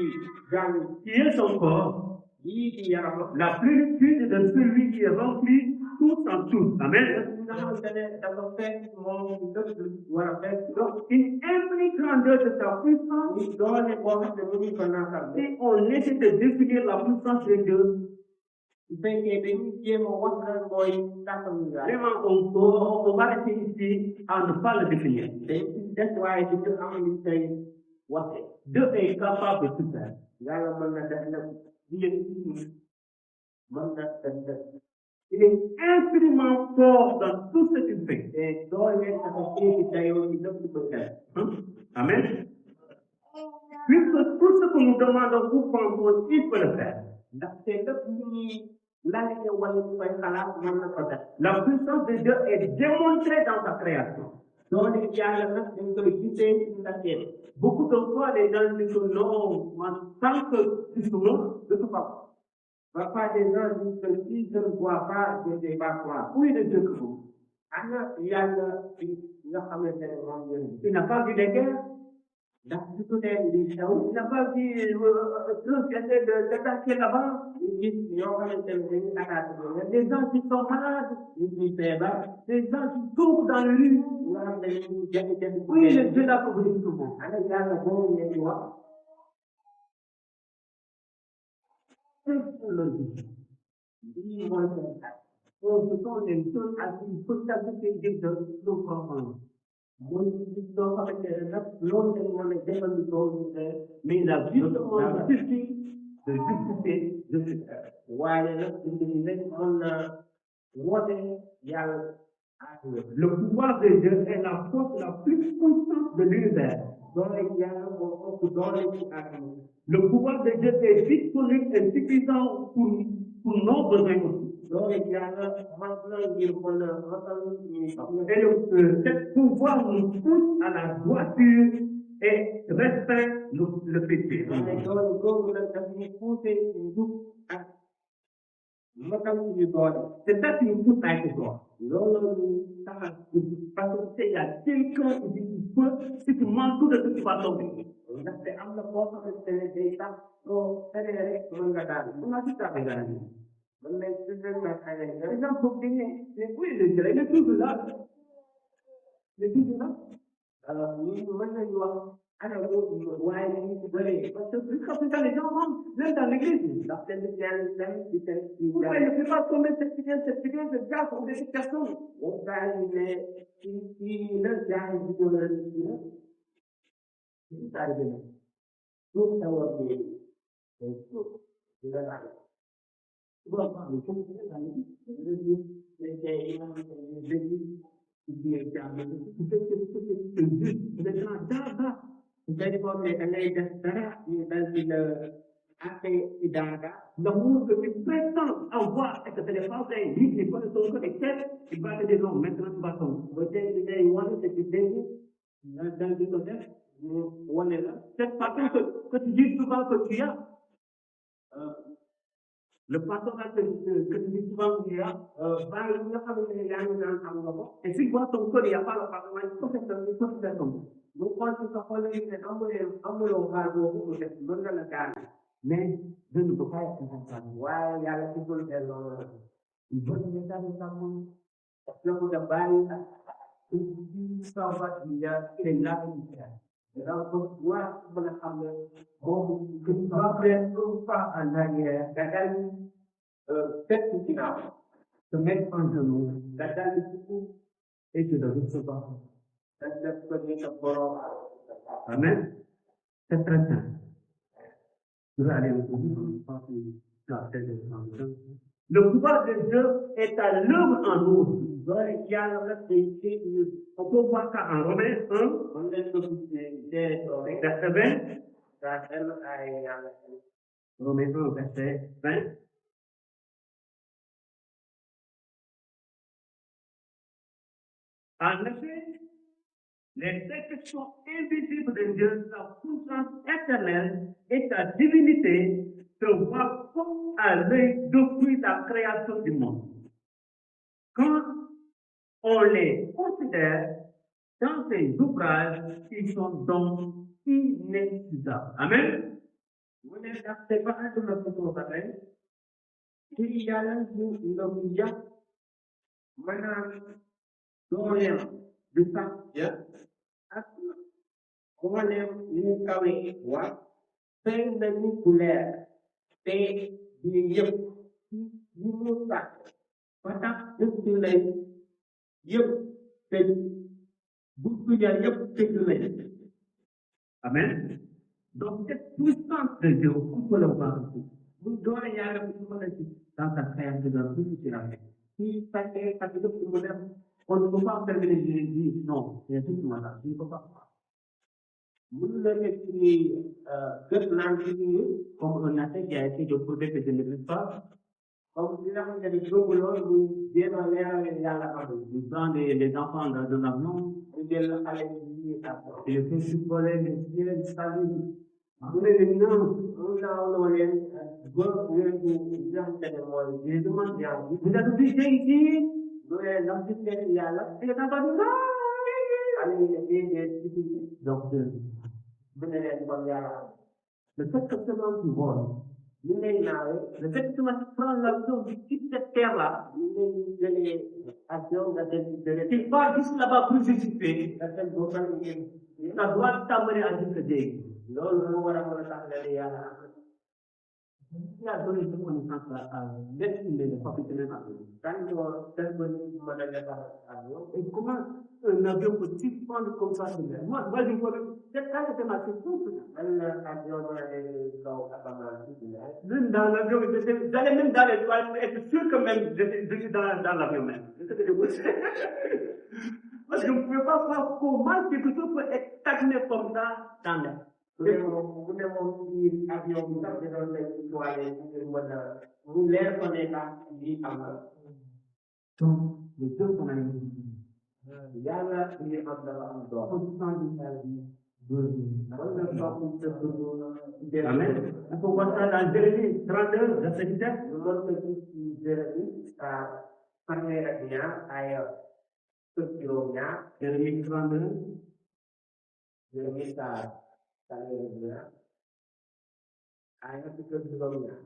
jàng qui est son corps, yii di yaram. la plénitude de celui qui est rempli tout en tout. Amen. nga xamante ne dafa fekk moom lépp war a fekk. Donc, une infinie grandeur de sa puissance. ñu doole boo xam ne mu ngi ko naatal. Si on essaie de définir la puissance de Dieu, su fekkee dañuy jéem a wax lan mooy kàttan yàlla. vraiment, on va essayer ici à ne pas le définir. dañ ci des waaye di ñu am lu koy waxe. Dieu est capable de tout faire. yàlla mën na def lépp. Il est, mën na def lépp. il est infiniment fort dans tout ce qu'il fait. te doole dafa féeti dayoo ci lépp lu ko def. Amen. Puisque tout ce que nous demandons ou pensons, il peut le faire. ndaxte lépp lu ñuy laajte wala ñu koy xalaat mën na ko def. La puissance de Dieu est démontrée dans sa création. doole yàlla nag dañ koy gisee ci ndaxte. Beaucoup de fois, les gens disent que non, tant que tu souffres, je ne peux pas. Parfois, des gens disent que si je ne vois pas, je ne vais pas croire. Où est le Dieu que vous? Ana yàlla ci nga xamante ne moom ngeen. Il n'a pas vu les guerres. ndax su tuddee li xew. Il n'a pas vu ceux qui essaient d'attaquer là-bas. gis ñoo xamante ne dañuy attaqué Des gens qui sont malades. nit ñi feebar. Des gens qui souffrent dans les rues. nga xam ne dañuy jafe-jafe. Où est le Dieu là que vous dites souvent? ana yàlla boobu ngeen di wax. Lii mooy seen xel. Ce sont les choses à une possibilité de nous comprendre. mooy gis loo xamante ne nag loolu dañ mën a jëfandikoo ñu ne. Mais il a justement suffi de justifier de ce faire. waaye nag nit ñi rek mën na woote yàlla. Le pouvoir de Dieu est la force la plus puissante de l'univers. doole yàlla moo ëpp doole ci àdduna. Le pouvoir de Dieu est disponible et suffisant pour nos besoins aussi. doole yàlla mat na ngir mën a matal ñuy soxla. Et ce pouvoir nous pousse à la droiture et restreint le péché. mais doole googu nag daf ñu poussé ci njub ak matal suñu doole. C'est ça qui nous pousse à être droit. loolu ñu tax a Parce que il y a quelqu'un qui dit qu'il peut, si tu manques tout de suite, tu vas tomber. ndaxte am na koo xamante ne day tax soo teree rek mën nga daal. On a dit ça, regarde. mën nañ si leen nag ay Les gens sont dignes. Mais oui, le Dieu, il est toujours là. Il est toujours là. ñu mën nañu wax Alors, ouais, Parce que plus comme ça, les gens rentrent, même dans l'église. docteur de Diane, Pourquoi il ne peut pas commettre cette filière, c'est déjà pour des personnes. on va aller, si le gars est du domaine, c'est arrivé. Tout ça va bien. C'est tout. C'est la vie. Bon, le fond, c'est la vie. Jadi kalau mereka lihat darah dan tidak apa tidak Le monde que tu prétends avoir et que tu n'es pas fait, ni les connaissances que tu sais, tu vas te dire non, maintenant tu vas tomber. Peut-être qu'il y a une autre sécurité dans le contexte, on est là. Cette façon que tu dis souvent que tu as, le patron que tu dis souvent que tu as, et si tu vois ton cœur, il n'y a pas le patron, il faut que tu fasses comme ça. Donc, quand tu as Mais je ne peux pas être comme ça. why you are people that are good someone people that buy so much media in nothing without what will come home could problem so far and then that can set to now To make fun of me, that can et tu dois juste pas. that's what you can borrow. Amen. C'est très simple. Nous allons le pouvoir de Dieu est à l'œuvre en nous. On peut voir ça en Romains 1, verset 20. Romains 1, verset 20. En effet, les perfections invisibles de Dieu, sa puissance éternelle et sa divinité se voient comme à l'œil depuis la création du monde. Quand on les considère dans ces ouvrages, ils sont donc inépuisables. Amen. Vous n'êtes pas un de notre problème. Il y a un jour, il y a maintenant, de ça, Kumanem ni kawe wa pen na ni kuler te di yep ni muta pata itu lay yep te buku ya yep te lay. Amen. Donc cette puissance de Dieu, on peut le voir ici. Vous donnez ya la Dans sa création de tout ce là. si ça est ça peut On ne peut pas terminer Jésus, non, c'est tout le monde. Il ne peut pas. Vous l'avez ci Comme un athée qui a essayé de prouver que je ne veux pas, comme si la gente di golo vous bien aller ya la pas il prend les enfants dans un avion, vous bien aller ni ça. et le fait survoler les cieux, salut. Vous les non, on a les go vous bien tellement Je demande, vous êtes obligé ici, vous les l'ambition ya la et dans votre nom. allez Donc, vous les comme ya le fait que seulement tu voles, ni lay nawe le fait que tu prends l'avion du type cette terre-là, ni lay action da de tu vas juste là-bas pour justifier, da go kan ça doit t'amener à dire que Dieu. loolu mo wara mo tax la ya Il a donné cette connaissance à destiner le capitaine avion. kan do tan ko ni mo da defar avion Et comment un avion peut-il prendre comme ça sur l'air? Moi, je vois cette cas était marqué tout. man avion mo la go abama Même dans l'avion, j'allais même dans les toilettes pour être sûr que même je suis dans l'avion même. Parce que je ne pouvais pas voir comment quelque chose peut être stagné comme ça dans l'air. bu ne moom ci avion bi sax da doon lay toile ngir mën a mu leer ko ne ka lii am na Donc, les deux sont la même yàlla li am dafa am doom wala doom te Amen. Il faut voir ça dans Jérémie 32, verset 17. lu mën ko gis ci Jérémie fanweer ak ñaar ay juróom ñaar Jérémie 32, Jérémie fanweer ak ñaar ay juróom ñaar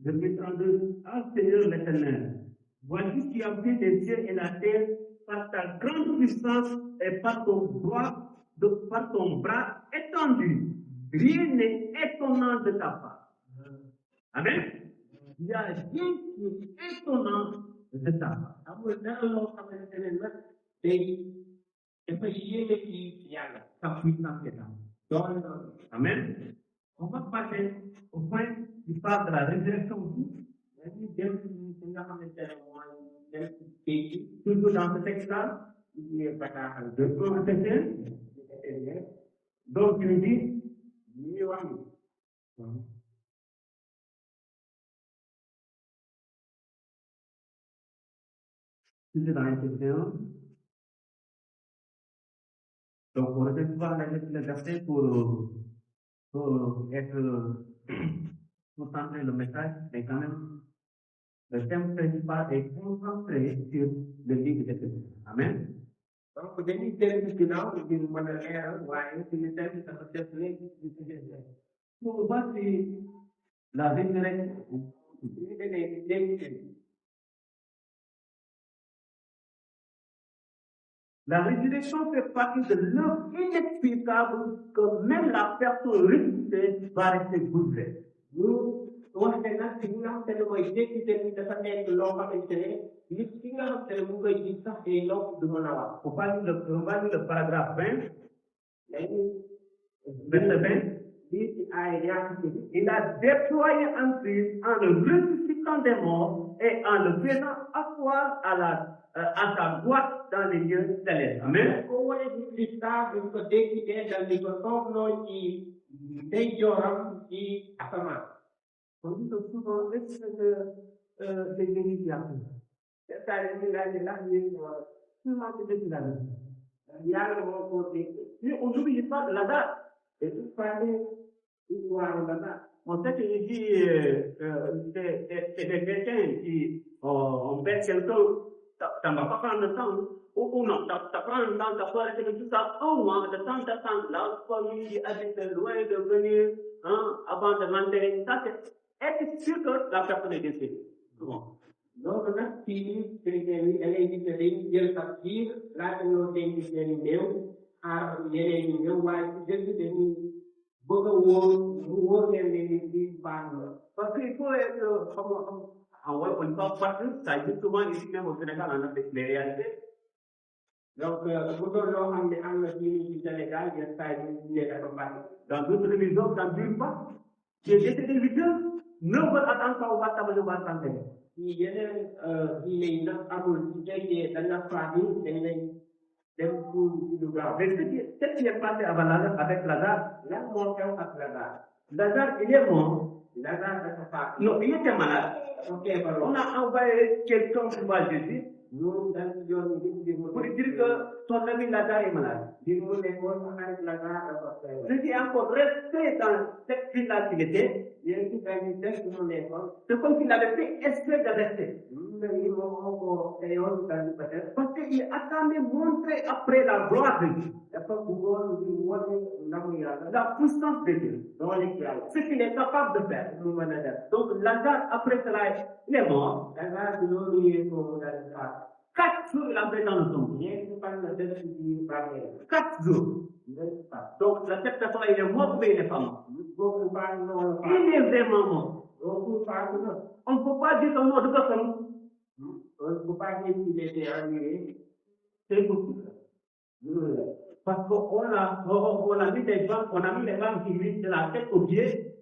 Jérémie 32, ah Seigneur l'Éternel, voici qui a fait les cieux et la terre par ta grande puissance et par ton bras par ton bras étendu. Rien n'est étonnant de ta part. Amen. Il n'y a rien qui est étonnant de ta part. amul dara loo xamante ne nag day dafa yéeme ci yàlla. Ta puissance est là. doole noonu. Amen. On va passer au point qui parle de la résurrection aussi. dañuy dem ci nga xamante ne mooy dem ci géej gi. Toujours dans ce texte-là, ñu bataaxal de 1 Corinthiens. Donc, il dit, ñu ngi wax ni. toujours dans l'Éphésiens. Donc, on ne peut pas le verset pour être, pour centrer le message, mais quand même, le thème principal est concentré sur le livre d'Éphésiens. Amen. donc dañuy jëlee ci ginnaaw ngir mën a leeral waaye suñu thème dafa def léegi ci suñu Pour voir si la résurrection, suñu demee léegi la résurrection fait partie de l'œuvre inexplicable que même la personne ressuscitée va rester bouleversée. ñu wax ne nag ci nga xamante ne mooy jékkite ni dafa nekk loo xamante ne nit ki nga xamante ne mu koy gis sax day nokk du mën a wax. On va lire le paragraphe 20, léegi verset 20. lii ci ay ñaar ci Il a déployé en Christ en le ressuscitant des morts et en le faisant asseoir à sa droite dans les lieux célestes. Amen. ko wane ci Christa dañ ko dékkite dal di ko toogloo ci ndeyjooram ci asamaan. On dit que souvent, est-ce que c'est Jésus qui a fait? c'est-à-dire ñu daal di laaj yéen Seulement, c'est Dieu qui l'a fait. yàlla moo ko dégg. Mais on n'oublie pas Lazare. et tout parler histoire là-bas. On sait qu'il dit, c'est des chrétiens qui, on perd quelqu'un, ça ne va pas prendre le temps. Ou non, ça prend le temps, ça peut rester tout ça un mois, de temps en temps, la famille habite loin de venir, avant de l'enterrer. Ça, c'est sûr que la personne est décédée. Bon. donc nag fii chrétien yi da ngay gis ne dañuy jël sax biir laata ñoo denc seen i néew xaar yeneen ñi ñëw waaye ci dëgg dañuy bëgg a wóor leen ne ni lii baax na. Parce qu'il faut être, en vrai, on ne peut pas tout, ça existe souvent ici même au Sénégal, on a des réalités. donc bu doon loo xam ne am na fii ci Sénégal yenn saa yi ñu ne dafa bari. Dans d'autres religions, ça ne dure pas. Tu es décédé 8 heures, 9 heures, attends quand on va t'amener, on va t'enterrer. ci yeneen diine yi nag amul ci fekkee da nga faatu dañ lay dem pour lu gaaw. Mais qu'est-ce qui est passé avec Lazare? lan moo xew ak Lazare. Lazare, il est mort. Lazare dafa faatu. Non, il était malade. ok On a envoyé quelqu'un pour voir Jésus ñun dañ ci yoon bi pour dire que son ami Lazare est malade. di mu nekkoon sa xarit Lazare dafa feebar. Ce qui est encore resté dans cette ville-là qu'il était, yéen ci dañuy def mu nekkoon. c'est comme s'il avait fait exprès de rester. léegi moom moo ko teyoon daal peut-être. Parce qu'il attendait montrer après la gloire de Dieu, dafa bëggoon di wane ndamu yàlla. la puissance de Dieu, doole ci yàlla. ce qu'il est capable de faire. mu mën a def. Donc Lazare, après cela, il est mort. Lazare bi loolu yéen ko mu daal di faatu. 4 jours, il a fait dans le tombeau. ñeenti fan la def ci biir bàmmeel. 4 jours. Donc, cette personne-là, il est mort, mais il n'est pas mort. boobu baax na wala faatu. Il est vraiment mort. boobu faatu na. On ne peut pas dire que mort de personne. bu fekkee qu'il était annulé. C'est possible. Parce qu'on a mis des gens, on a mis les gens qui vivent de la tête aux pieds.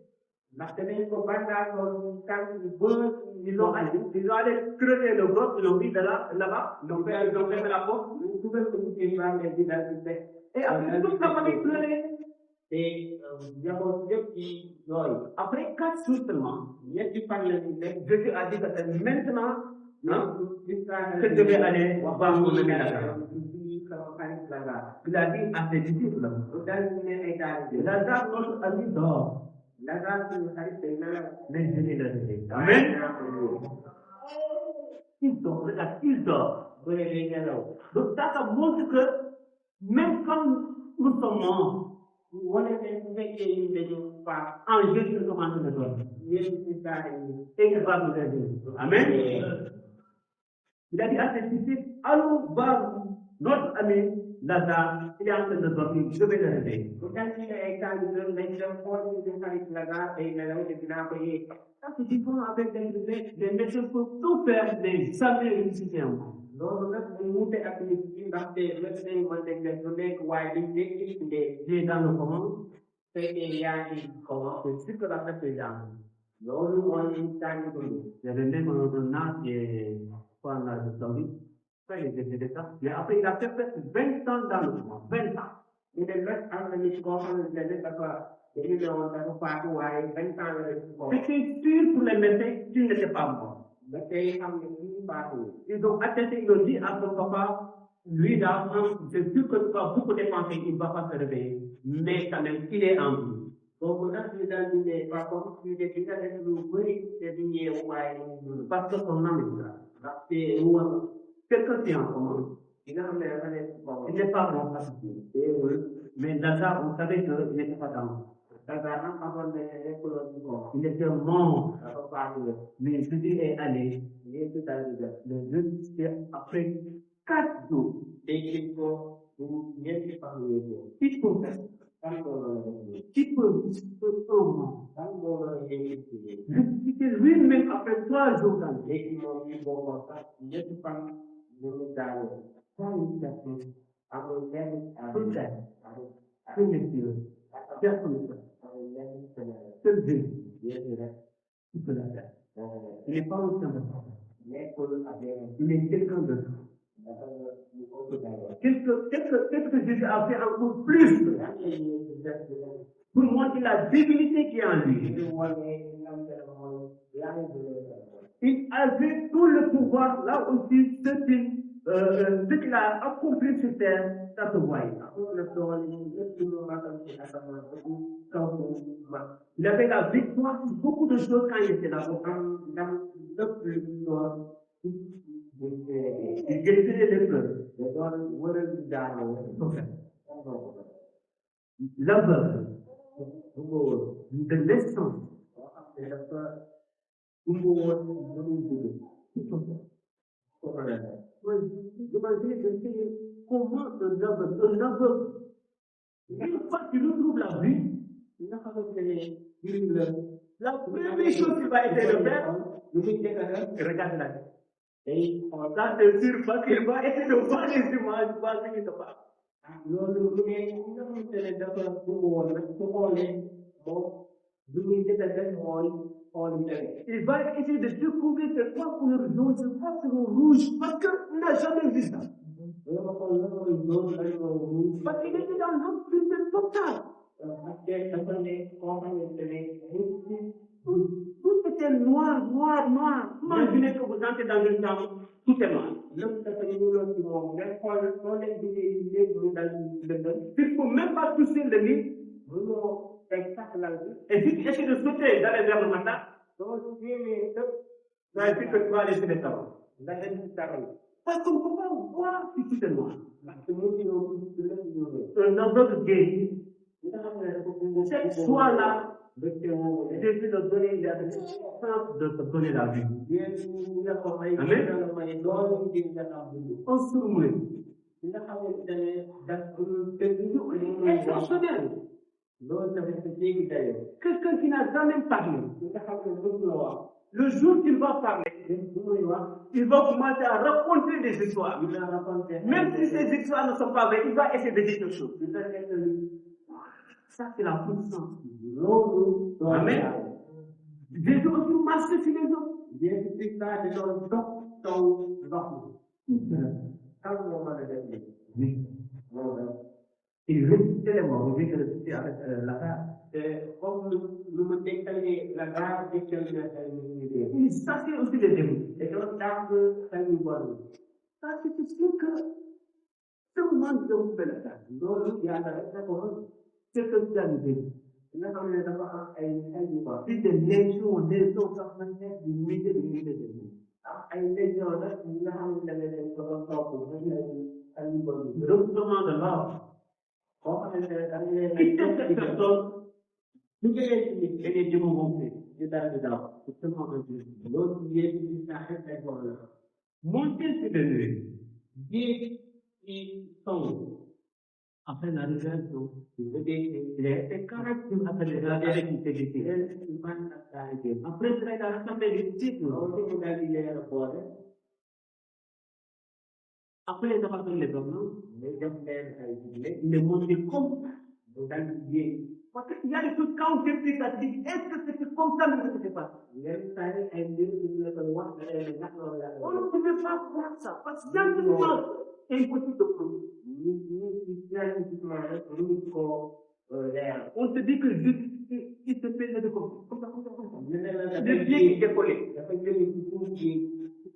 ndaxte dañ ko bandaasoon tànk yu bëri. Ils ont allé creuser le bloc, ils l'ont mis là-bas. Ils ont fermé la porte. ñu dugal ko ci biir bàmmeel bi daal di teg. Et après, toute la famille pleurait. te njaboot yëpp ci yooyu. Après 4 jours seulement, ñetti fan la ñu def. Jésus a dit que c'est maintenant que que je vais aller voir mon ami Lazare. Lazare. Il a dit à ses disciples, daal di ne ay taalibe. Lazare, notre ami, dort. Lazare suñu xarit day nelaw. Mais je l'ai levé. Amen. Il dort, regarde, il dort. bu dee day nelaw. Donc ça montre que même quand nous sommes morts, wane ne bu fekkee ñu dañu faat. en Jésus nous sommes en train de dormir. yéen ci saa yi. Et il va nous aider. Amen. Il a dit à ses disciples, allons voir Notre ami Lazare, il est en train de dormir, je vais le réveiller. bu dal ci ne ay temps yu doon dañ dem xool ñu di xarit la gaa day nelaw te dinaa ko yee. Ça, c'est différent avec les médecins peuvent tout faire, mais jamais ressusciter un mort. loolu nag mu wuute ak nit ñi ndaxte médecin yi mën nañ def lu nekk waaye liñ nekk ci dee. Tu es dans le comment? fekkee yaa ngi comment. C'est ce que la fête est dans. loolu mooy tànn dund. J'ai donné mon âge qui est quoi, en Arabie Saoudite. Ça, il était de ça. Mais après, il a fait presque 20 ans dans le coma. 20 ans. ñu dem nag am na nit koo xamante ne dafa dañu ne woon dafa faatu waaye 20 ans la def ci kaw. C'était sûr pour les médecins qu'il n'était pas mort. ba tey xam ne kii faatu. Ils ont attesté, ils ont dit à son papa, lui là, c'est sûr que tu vas beaucoup dépenser, il ne va pas se réveiller. Mais quand même, il est en vie. boobu nag ñu daal di ne par contre ñu de dina def lu bëri te du ñëw waaye ñu Parce que son âme est là. ndaxte ruwam Quelqu'un qui est en coma, ki nga xam ne dafa nekk boobu. il n'est pas mort parce que mais Lazare, on savait qu'il n'était pas dans. Dakar nag xamoon nañ ne nekkuloon ci kaw. Il était mort. dafa faatu la. Mais Jésus est allé. Yeesu daal di def. Le jeune, c'est après 4 jours. déggee ko bu ñeenti fan yéegee. Qui peut faire? kan loolu la def. Qui peut un mort? kan loolu la yéegee. Ressusciter lui-même après 3 jours dans le léegi moom ñu bokkoon sax ñetti fan ñu ngi daanoo. amul benn Tout ça. Premier Dieu. Personne ne peut. amul benn Sénégal. Seul Dieu Yeesu rek. qui peut la faire. Il n'est pas au sein de toi. nekkul ak yeneen. Il est quelqu'un de toi. dafa ñu ëpp daanoo. Qu'est-ce que Jésus a fait encore plus lan la Yeesu def di leen. pour montrer la divinité qui est en lui? ñu wane li nga xam ne mooy yàlla bi leen def. Il avait tout le pouvoir, là aussi, ce qu'il a accompli sur terre, ça se voyait. amul la doole lépp lu matal ci asamaan ak kaw bu mag. Il avait la victoire sur beaucoup de choses quand il était là. am ndam lépp lu ñu doon bu fekkee. Il guérissait les pleurs. da doon wëral di daanoo. L'aveugle bu góor. de naissance. boo xam ne dafa umb woon ba muy dugg. ko mën a def. Imaginez comment un aveugle, une fois qu'il retrouve la vue, nga xamante ne jullit la. la première chose qu'il va essayer de faire, lu muy njëkk a def. regarde la vie. day xool. Ça, c'est sûr, parce qu'il va essayer de voir les images, voir ce qui se passe. loolu lu ne li nga xamante ne dafa umb woon nag su xoolee moom lu muy njëkk a def mooy xool njëriñ. Il va essayer de découvrir c'est quoi couleur jaune, c'est quoi couleur rouge, parce qu'il n'a jamais vu ça. loolu xool lan mooy jaune lan mooy rouge. Parce qu'il était dans l'obscurité totale. parce que dafa ne koo xamante ne Tout était noir, noir, noir. Imaginez que vous entrez dans une chambre, tout est noir. lépp dafa ñuuloon ci moom nga xool soo leen gisee léegi mu dal lëndëm. Il ne faut même pas toucher le lit. mënoo teg sax lal bi. Et si tu essaies de sauter dans les vers le matin, soo jéemee lépp ça veut dire que tu vas aller sur les tables. nga dem ci dara yi. Parce qu'on ne peut pas voir si tout est noir. parce que mu ngi ñëw lépp ñuulee. Un aveugle guéri, li nga xam ne dafa bëgg cette soir-là, bëgg woo. Jésus a donné, il a donné chance de te donner la vie. yéen ñi nga ko may. Amen. dina la may loolu ngir nga xam dund. On se mourrait. li nga xamante ne daf te dund. Exceptionnel. loolu tamit sa jéggi dayoo. Quelqu'un qui n'a jamais parlé. li nga xam ne bëgg la wax. Le jour qu'il va parler, bu muy wax. il va commencer à raconter des histoires. dina raconter. Même si ces histoires ne sont pas vraies, il va essayer de dire quelque chose. dina nekk Ça, c'est la puissance. loolu. Amen. Jésus aussi marchait sur les eaux. yéen si saa di doon dox taw ndox mi. kan moo mën a def lii. Oui. moo tax. Il ressuscitait les morts. Il dit que ressuscité avec la terre. te comme lu mu décalé la gare décalé na ay nit ñi. Il chassait aussi les démons. te doon dàq xel yu bon. Ça, c'est sûr que seulement Dieu peut le faire. loolu yàlla rek na ko mën. C'est que tu as dit. nga xam ne dafa am ay xel yu bon. Si des légions, sax nañ nekk di milliers de démons. ay légion nag ñi nga xam ne dañ ko doon topp dañ ay xel yu bon. Le recrutement de l'ordre. koo xamante ne dañ leen Qui teste cette personne su jëlee ci nit. et les démons vont faire. ñu dara di daw. C'est seulement un Dieu. loolu yéen gis naa xel ay bon la. Monter sur les nuées. jéeg ils sont après la résurrection, il a été caractérisé après la résurrection. Après cela, il a rassemblé les disciples. Après les avoir donné les hommes, il est monté comme parce qu'il y a des choses quand on fait ça, tu dis, est-ce que c'était comme ça que ça se passe? On ne pouvait pas voir ça, parce que scientifiquement, c'est impossible de prouver. On te dit que juste, il se fait de comme ça. Le pied qui décollait.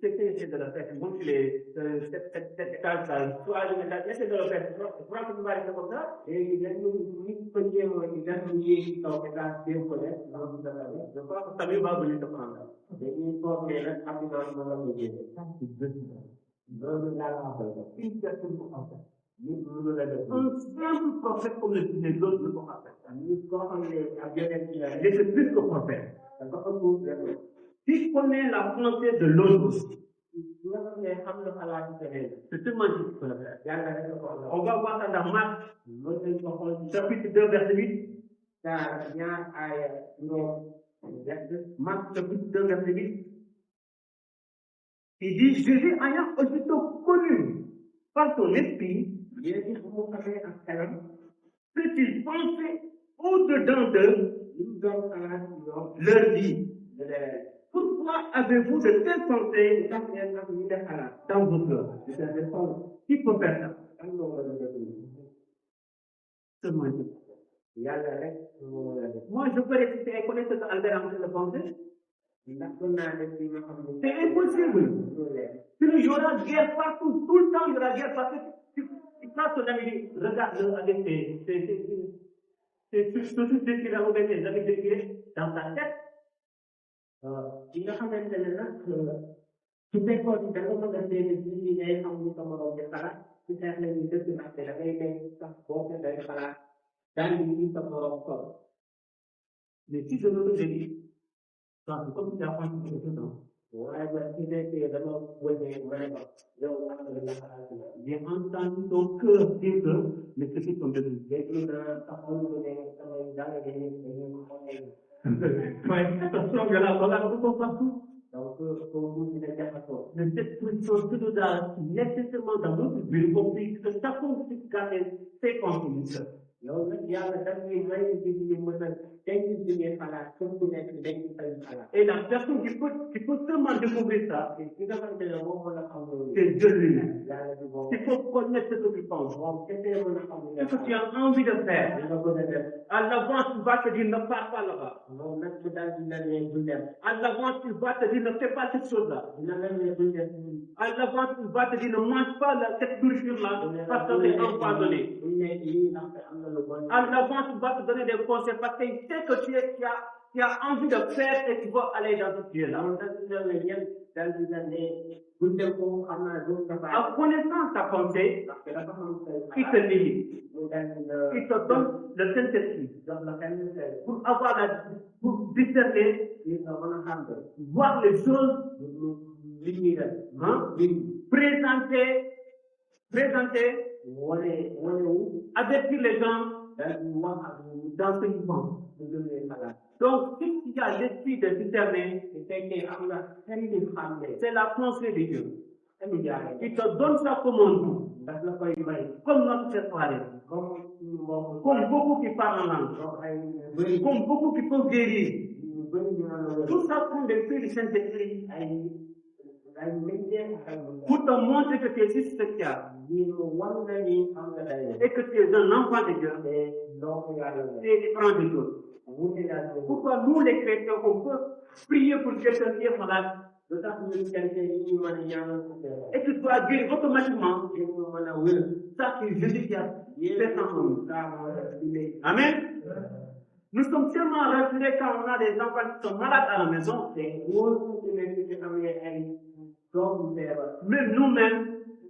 C'était de la fête. Donc, cette case-là, soit essaie de le faire. Tu crois que tu vas rester comme ça? Et il a une première, il a une vieille dans le cas de collègue, je crois que ça lui va venir te prendre. Et il faut que les habitants de la maison. Un simple prophète comme les autres ne sont pas faits. Il était plus que prophète. Si tu connais la pensée de l'autre, c'est tellement difficile à faire. On va voir ça dans Marc, chapitre 2, verset 8. Marc, chapitre 2, verset 8. Il dit, Jésus ayant aussitôt connu par son esprit ce qu'il pensait au-dedans d'eux, leur dit, pourquoi avez-vous de telles pensées dans vos cœurs? Qui peut faire ça? Seulement Dieu. Moi, je peux réciter et connaître ce qu'Albert est en train de penser. C'est impossible. Il y aura guerre partout, tout le temps il y aura guerre partout. Tu prends ton ami, regarde-le avec c'est tout ce qu'il a obéi, j'avais décrit dans ta tête. Il y a quand même tu fais quoi, tu fais comment dans des idées, comme nous sommes au Dépara, tu fais les idées de la terre, et ça se passe dans le Dépara, dans l'île de Morocco. Mais si je me dis, comme tu as pensé tout le temps, j'ai entendu ton cœur dire que les petits sont devenus. Attention, il y a la parole partout. Donc, le destruction que nous a nécessairement dans notre vie, compris que chacun puisse garder ses convictions. Et la personne qui peut seulement découvrir ça, c'est Dieu lui-même. Il faut connaître ce que tu penses, ce que tu as envie de faire. À l'avance, tu vas te dire ne passe pas là-bas. À l'avance, tu vas te dire ne fais pas cette chose-là. À l'avance, tu vas te dire ne mange pas cette nourriture-là parce que c'est empoisonné. À l'avance, tu vas te donner des conseils parce qu'il sait que tu as envie de faire et tu vas aller dans ce Dieu-là. En connaissant ta pensée, il te limite. Il te donne le Saint-Esprit pour pour discerner, voir les choses, présenter, avertir les gens dans ce qu'ils pensent. Donc, si tu as l'esprit de discerner, c'est la pensée de Dieu. Il te donne ça comme un goût, comme notre soirée, comme beaucoup qui parlent en langue, comme beaucoup qui peuvent guérir. Tout ça sont des fruits du Saint-Esprit pour te montrer que tu es si spécial et que tu es un enfant de Dieu et différent de d'autres. Pourquoi nous les chrétiens, on peut prier pour quelqu'un qui est malade et que tu sois guéri automatiquement, ça c'est Jésus qui a fait ça pour nous. Amen. Nous sommes tellement rassurés quand on a des enfants qui sont malades à la maison, même nous-mêmes,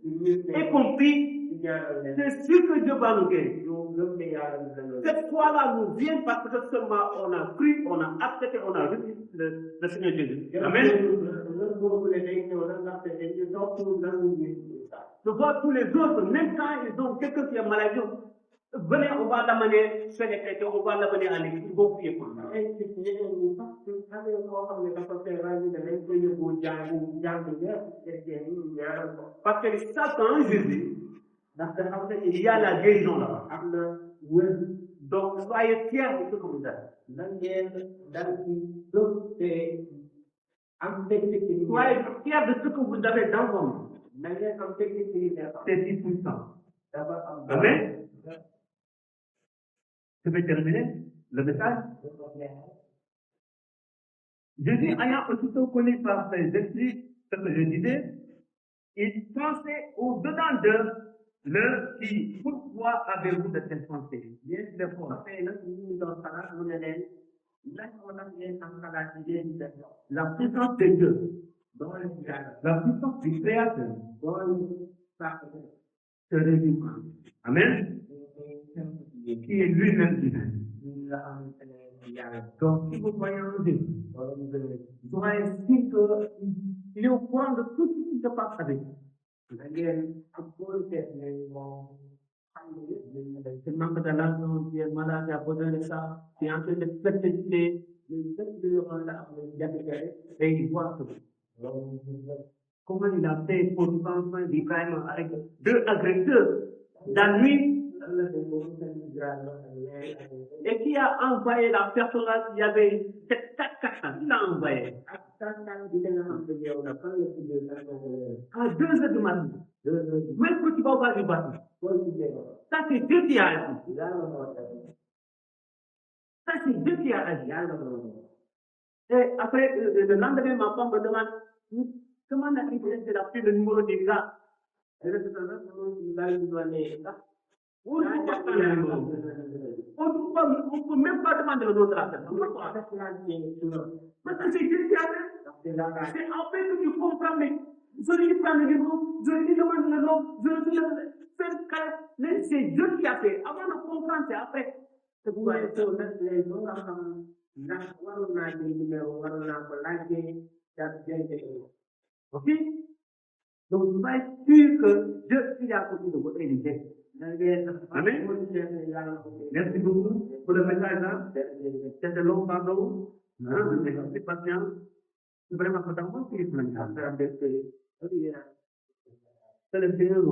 y compris, c'est sûr que Dieu va nous guérir. Cette foi-là nous vient parce que seulement on a cru, on a accepté, on a reçu le Seigneur Jésus. Amen. Je vois tous les autres, même quand ils ont quelqu'un qui est malade, venez, on va l'amener chez les chrétiens, on va l'amener à l'église, ils vont prier pour lui. Parce que Satan, Jésus, il y a la guérison là. Donc, soyez fiers de ce que vous avez. Soyez fiers de ce que vous avez dans vos mains. C'est si puissant. Amen. Je vais terminer le message. Jésus ayant aussitôt connu par ses esprits ce que je disais, il pensait au-dedans d'eux, leur dit, pourquoi avez-vous de telles pensées? La puissance de Dieu, la puissance du Créateur, se résume. Amen. Qui est lui-même divin. Donc, si vous croyez en Dieu, soyez sûr qu'il est au courant de tout ce qui se passe avec vous. C'est manque d'argent, tu es malade, tu as besoin de ça, tu es en train de persécuter, et il voit tout. Comment il a fait pour prendre soin d'Ibrahim avec 2 agresseurs la nuit, et qui a envoyé la personne là qui avait cette 4 il a envoyé à 2 heures du matin. Même que tu vas voir du bateau. Ça, c'est Dieu qui a agi. Ça, c'est Dieu qui a agi. Et après, le lendemain, ma femme me demande comment a-t-il pris le numéro des gars. On ne peut même pas demander le nom de la personne. Parce que c'est Dieu qui a fait. C'est après que tu comprends, mais je lui prends le numéro, je lui demande le nom, je lui fais mais c'est Dieu qui a fait. Avant de comprendre, c'est après. C'est pour ok? Donc, soyez sûr que Dieu est à côté de votre unité. Amen. Merci beaucoup pour le message. Hein? C'était long, pardon. C'est patient. C'est vraiment important. C'est le Seigneur.